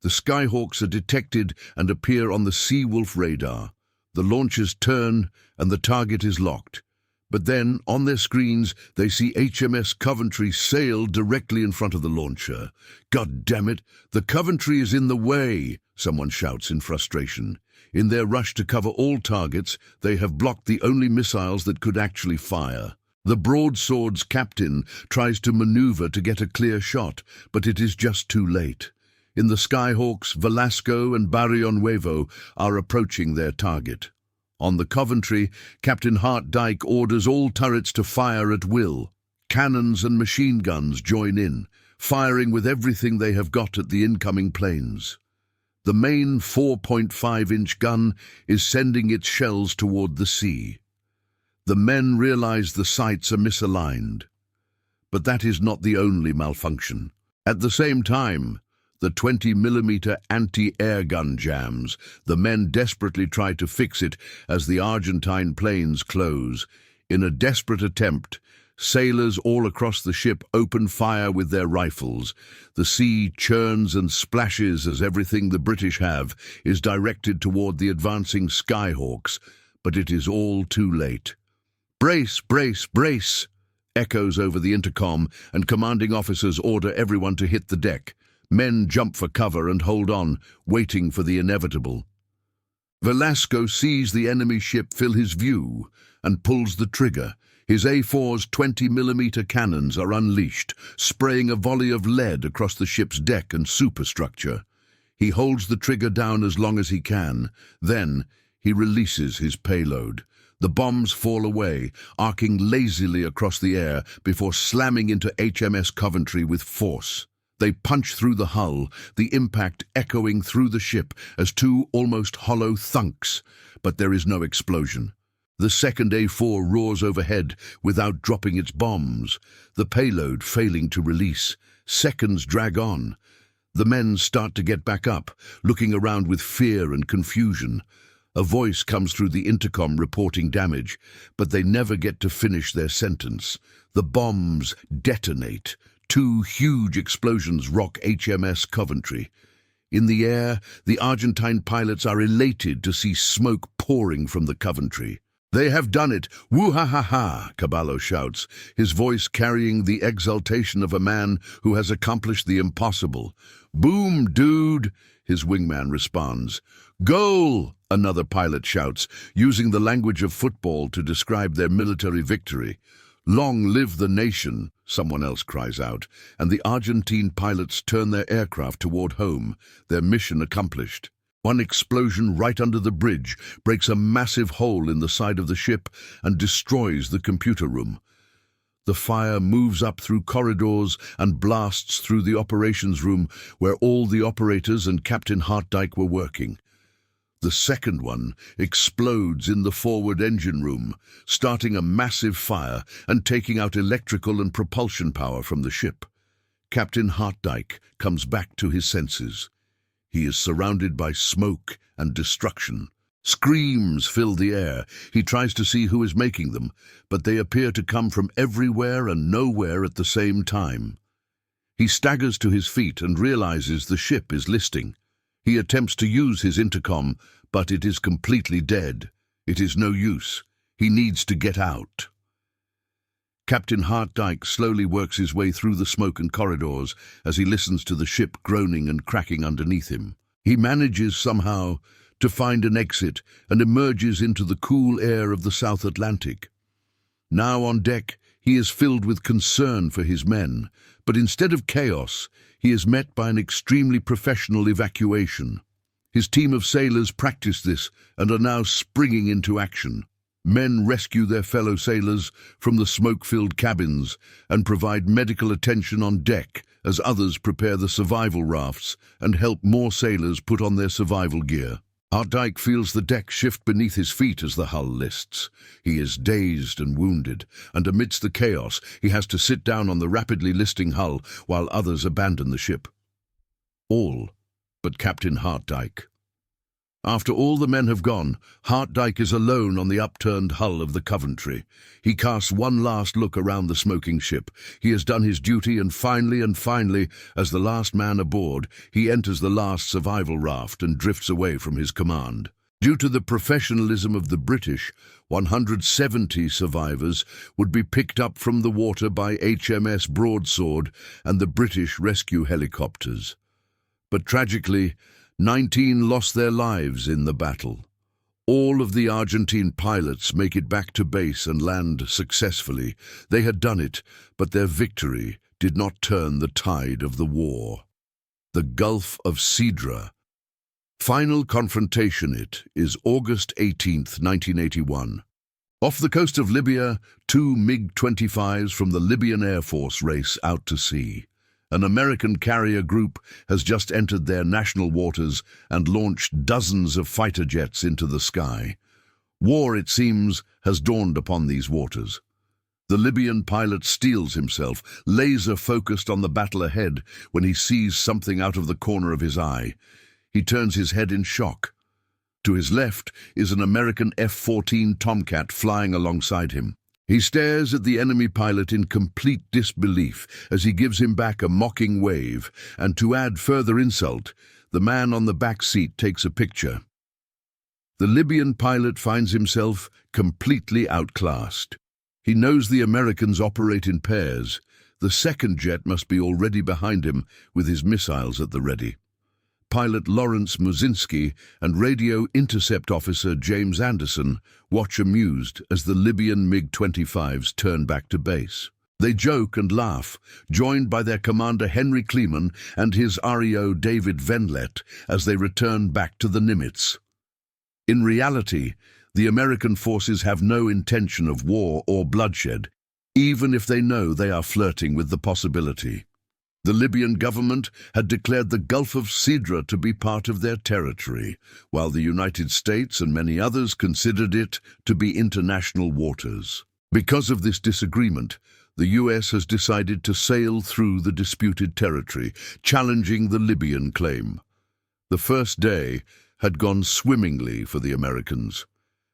A: The Skyhawks are detected and appear on the Seawolf radar. The launchers turn and the target is locked. But then, on their screens, they see HMS Coventry sail directly in front of the launcher. "God damn it, the Coventry is in the way," someone shouts in frustration. In their rush to cover all targets, they have blocked the only missiles that could actually fire. The Broadsword's captain tries to maneuver to get a clear shot, but it is just too late. In the Skyhawks, Velasco and Barrionuevo are approaching their target. On the Coventry, Captain Hartdyke orders all turrets to fire at will. Cannons and machine guns join in, firing with everything they have got at the incoming planes. The main 4.5-inch gun is sending its shells toward the sea. The men realize the sights are misaligned. But that is not the only malfunction. At the same time, the 20mm anti-air gun jams. The men desperately try to fix it as the Argentine planes close. In a desperate attempt, sailors all across the ship open fire with their rifles. The sea churns and splashes as everything the British have is directed toward the advancing Skyhawks, but it is all too late. "Brace, brace, brace!" echoes over the intercom, and commanding officers order everyone to hit the deck. Men jump for cover and hold on, waiting for the inevitable. Velasco sees the enemy ship fill his view and pulls the trigger. His A4's 20mm cannons are unleashed, spraying a volley of lead across the ship's deck and superstructure. He holds the trigger down as long as he can. Then he releases his payload. The bombs fall away, arcing lazily across the air before slamming into HMS Coventry with force. They punch through the hull, the impact echoing through the ship as two almost hollow thunks, but there is no explosion. The second A4 roars overhead without dropping its bombs, the payload failing to release. Seconds drag on. The men start to get back up, looking around with fear and confusion. A voice comes through the intercom reporting damage, but they never get to finish their sentence. The bombs detonate. Two huge explosions rock HMS Coventry. In the air, the Argentine pilots are elated to see smoke pouring from the Coventry. "They have done it! Woo-ha-ha-ha!" Caballo shouts, his voice carrying the exultation of a man who has accomplished the impossible. "Boom, dude!" his wingman responds. "Goal!" another pilot shouts, using the language of football to describe their military victory. "Long live the nation!" someone else cries out, and the Argentine pilots turn their aircraft toward home, their mission accomplished. One explosion right under the bridge breaks a massive hole in the side of the ship and destroys the computer room. The fire moves up through corridors and blasts through the operations room where all the operators and Captain Hartdyke were working. The second one explodes in the forward engine room, starting a massive fire and taking out electrical and propulsion power from the ship. Captain Hartdyke comes back to his senses. He is surrounded by smoke and destruction. Screams fill the air. He tries to see who is making them, but they appear to come from everywhere and nowhere at the same time. He staggers to his feet and realizes the ship is listing. He attempts to use his intercom, but it is completely dead. It is no use. He needs to get out. Captain Hartdyke slowly works his way through the smoke and corridors as he listens to the ship groaning and cracking underneath him. He manages somehow to find an exit and emerges into the cool air of the South Atlantic. Now on deck, he is filled with concern for his men, but instead of chaos, he is met by an extremely professional evacuation. His team of sailors practice this and are now springing into action. Men rescue their fellow sailors from the smoke-filled cabins and provide medical attention on deck as others prepare the survival rafts and help more sailors put on their survival gear. Hartdyke feels the deck shift beneath his feet as the hull lists. He is dazed and wounded, and amidst the chaos, he has to sit down on the rapidly listing hull while others abandon the ship. All but Captain Hartdyke. After all the men have gone, Hartdyke is alone on the upturned hull of the Coventry. He casts one last look around the smoking ship. He has done his duty, and finally, as the last man aboard, he enters the last survival raft and drifts away from his command. Due to the professionalism of the British, 170 survivors would be picked up from the water by HMS Broadsword and the British rescue helicopters. But tragically, 19 lost their lives in the battle. All of the Argentine pilots make it back to base and land successfully. They had done it, but their victory did not turn the tide of the war. The Gulf of Sidra. Final confrontation. It is August 18th, 1981. Off the coast of Libya, two MiG-25s from the Libyan Air Force race out to sea. An American carrier group has just entered their national waters and launched dozens of fighter jets into the sky. War, it seems, has dawned upon these waters. The Libyan pilot steels himself, laser-focused on the battle ahead, when he sees something out of the corner of his eye. He turns his head in shock. To his left is an American F-14 Tomcat flying alongside him. He stares at the enemy pilot in complete disbelief as he gives him back a mocking wave, and to add further insult, the man on the back seat takes a picture. The Libyan pilot finds himself completely outclassed. He knows the Americans operate in pairs. The second jet must be already behind him with his missiles at the ready. Pilot Lawrence Musinski and radio intercept officer James Anderson watch amused as the Libyan MiG-25s turn back to base. They joke and laugh, joined by their commander Henry Kleeman and his REO David Venlet as they return back to the Nimitz. In reality, the American forces have no intention of war or bloodshed, even if they know they are flirting with the possibility. The Libyan government had declared the Gulf of Sidra to be part of their territory, while the United States and many others considered it to be international waters. Because of this disagreement, the US has decided to sail through the disputed territory, challenging the Libyan claim. The first day had gone swimmingly for the Americans,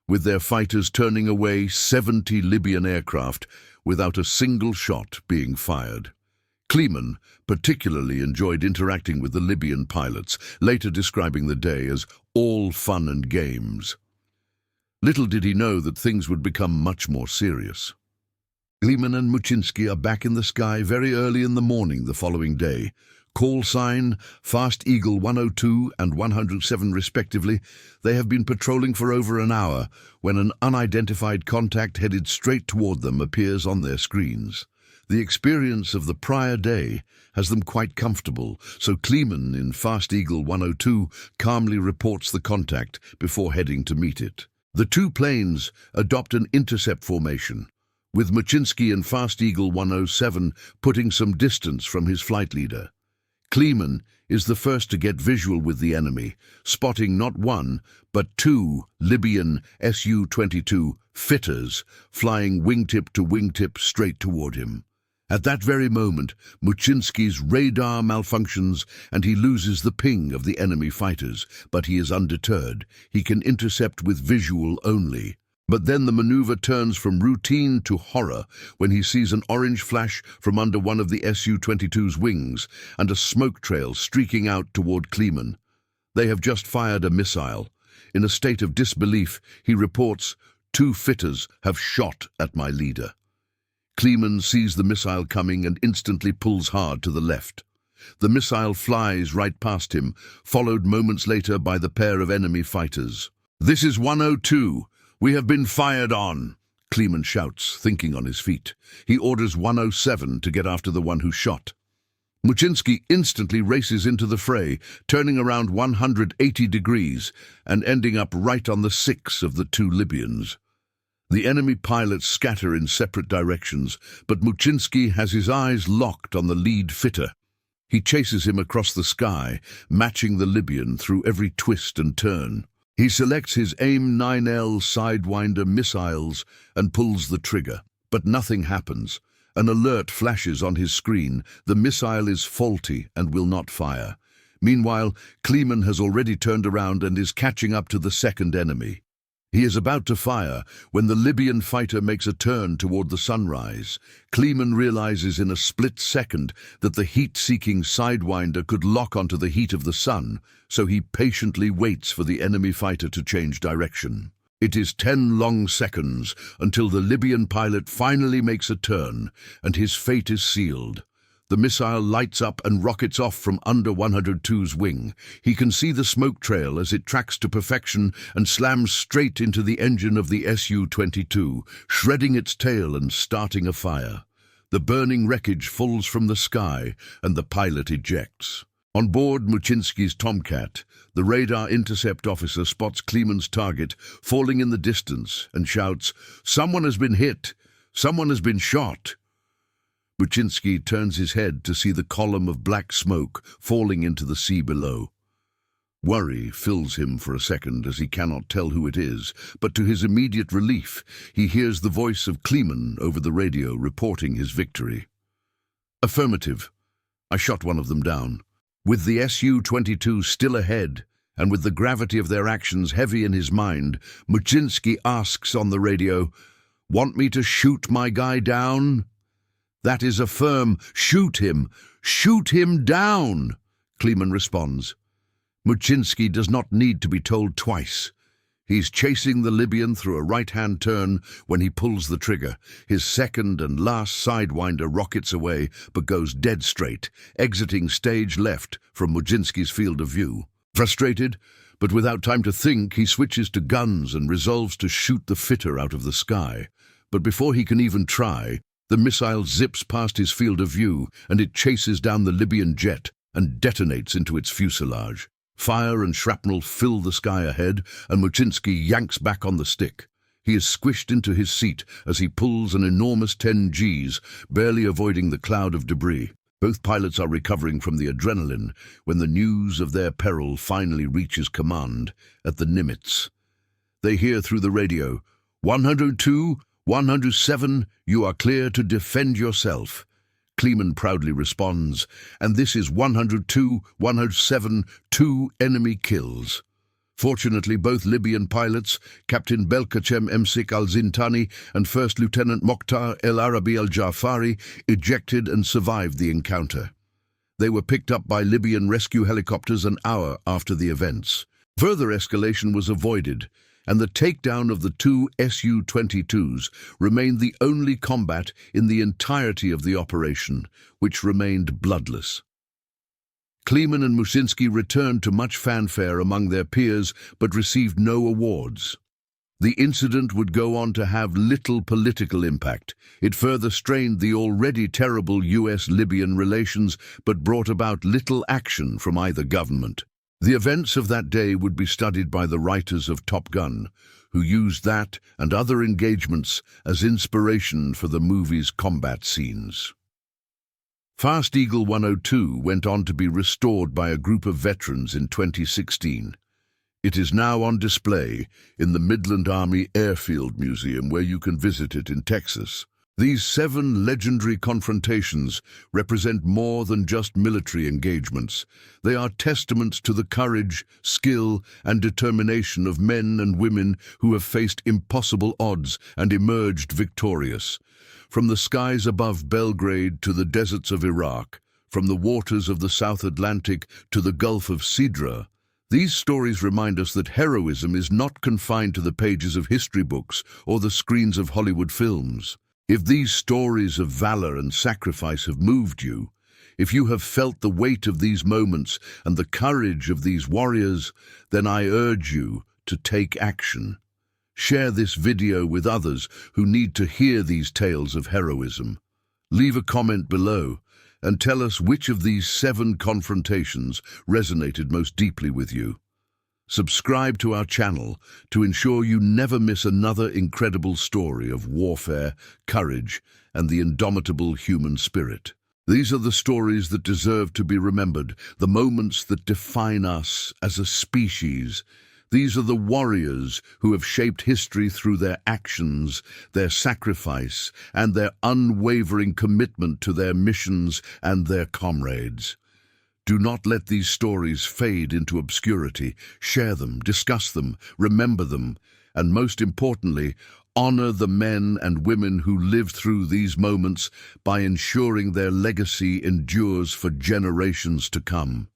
A: with their fighters turning away 70 Libyan aircraft without a single shot being fired. Kleeman particularly enjoyed interacting with the Libyan pilots, later describing the day as all fun and games. Little did he know that things would become much more serious. Kleeman and Musinski are back in the sky very early in the morning the following day. Call sign, Fast Eagle 102 and 107 respectively, they have been patrolling for over an hour when an unidentified contact headed straight toward them appears on their screens. The experience of the prior day has them quite comfortable, so Kleeman in Fast Eagle 102 calmly reports the contact before heading to meet it. The two planes adopt an intercept formation, with Musinski in Fast Eagle 107 putting some distance from his flight leader. Kleeman is the first to get visual with the enemy, spotting not one, but two Libyan Su-22 fitters flying wingtip to wingtip straight toward him. At that very moment, Musinski's radar malfunctions and he loses the ping of the enemy fighters, but he is undeterred. He can intercept with visual only. But then the maneuver turns from routine to horror when he sees an orange flash from under one of the Su-22's wings and a smoke trail streaking out toward Kleeman. They have just fired a missile. In a state of disbelief, he reports, "Two fitters have shot at my leader." Kleeman sees the missile coming and instantly pulls hard to the left. The missile flies right past him, followed moments later by the pair of enemy fighters. "This is 102. We have been fired on," Kleeman shouts, thinking on his feet. He orders 107 to get after the one who shot. Musinski instantly races into the fray, turning around 180 degrees and ending up right on the six of the two Libyans. The enemy pilots scatter in separate directions, but Musinski has his eyes locked on the lead fitter. He chases him across the sky, matching the Libyan through every twist and turn. He selects his AIM-9L Sidewinder missiles and pulls the trigger. But nothing happens. An alert flashes on his screen. The missile is faulty and will not fire. Meanwhile, Kleeman has already turned around and is catching up to the second enemy. He is about to fire when the Libyan fighter makes a turn toward the sunrise. Kleeman realizes in a split second that the heat-seeking Sidewinder could lock onto the heat of the sun, so he patiently waits for the enemy fighter to change direction. It is 10 long seconds until the Libyan pilot finally makes a turn, and his fate is sealed. The missile lights up and rockets off from under 102's wing. He can see the smoke trail as it tracks to perfection and slams straight into the engine of the Su-22, shredding its tail and starting a fire. The burning wreckage falls from the sky and the pilot ejects. On board Musinski's Tomcat, the radar intercept officer spots Kleeman's target falling in the distance and shouts, "Someone has been hit! Someone has been shot!" Musinski turns his head to see the column of black smoke falling into the sea below. Worry fills him for a second as he cannot tell who it is, but to his immediate relief, he hears the voice of Kleeman over the radio reporting his victory. "Affirmative. I shot one of them down." With the Su-22 still ahead, and with the gravity of their actions heavy in his mind, Musinski asks on the radio, "Want me to shoot my guy down?" "That is a firm, shoot him! Shoot him down!" Kleeman responds. Musinski does not need to be told twice. He's chasing the Libyan through a right-hand turn when he pulls the trigger. His second and last sidewinder rockets away but goes dead straight, exiting stage left from Mujinski's field of view. Frustrated, but without time to think, he switches to guns and resolves to shoot the fitter out of the sky. But before he can even try, the missile zips past his field of view and it chases down the Libyan jet and detonates into its fuselage. Fire and shrapnel fill the sky ahead, and Mujinski yanks back on the stick. He is squished into his seat as he pulls an enormous 10 Gs, barely avoiding the cloud of debris. Both pilots are recovering from the adrenaline when the news of their peril finally reaches command at the Nimitz. They hear through the radio, 102, 107, you are clear to defend yourself. Kleeman proudly responds, and this is 102, 107, 2 enemy kills. Fortunately, both Libyan pilots, Captain Belkacem Msik al-Zintani and First Lieutenant Mokhtar el-Arabi al-Jafari, ejected and survived the encounter. They were picked up by Libyan rescue helicopters an hour after the events. Further escalation was avoided, and the takedown of the 2 Su-22s remained the only combat in the entirety of the operation, which remained bloodless. Kleeman and Mujinski returned to much fanfare among their peers but received no awards. The incident would go on to have little political impact. It further strained the already terrible US-Libyan relations but brought about little action from either government. The events of that day would be studied by the writers of Top Gun, who used that and other engagements as inspiration for the movie's combat scenes. Fast Eagle 102 went on to be restored by a group of veterans in 2016. It is now on display in the Midland Army Airfield Museum, where you can visit it in Texas. These 7 legendary confrontations represent more than just military engagements. They are testaments to the courage, skill, and determination of men and women who have faced impossible odds and emerged victorious. From the skies above Belgrade to the deserts of Iraq, from the waters of the South Atlantic to the Gulf of Sidra, these stories remind us that heroism is not confined to the pages of history books or the screens of Hollywood films. If these stories of valor and sacrifice have moved you, if you have felt the weight of these moments and the courage of these warriors, then I urge you to take action. Share this video with others who need to hear these tales of heroism. Leave a comment below and tell us which of these 7 confrontations resonated most deeply with you. Subscribe to our channel to ensure you never miss another incredible story of warfare, courage, and the indomitable human spirit. These are the stories that deserve to be remembered, the moments that define us as a species. These are the warriors who have shaped history through their actions, their sacrifice, and their unwavering commitment to their missions and their comrades. Do not let these stories fade into obscurity. Share them, discuss them, remember them, and most importantly, honor the men and women who lived through these moments by ensuring their legacy endures for generations to come.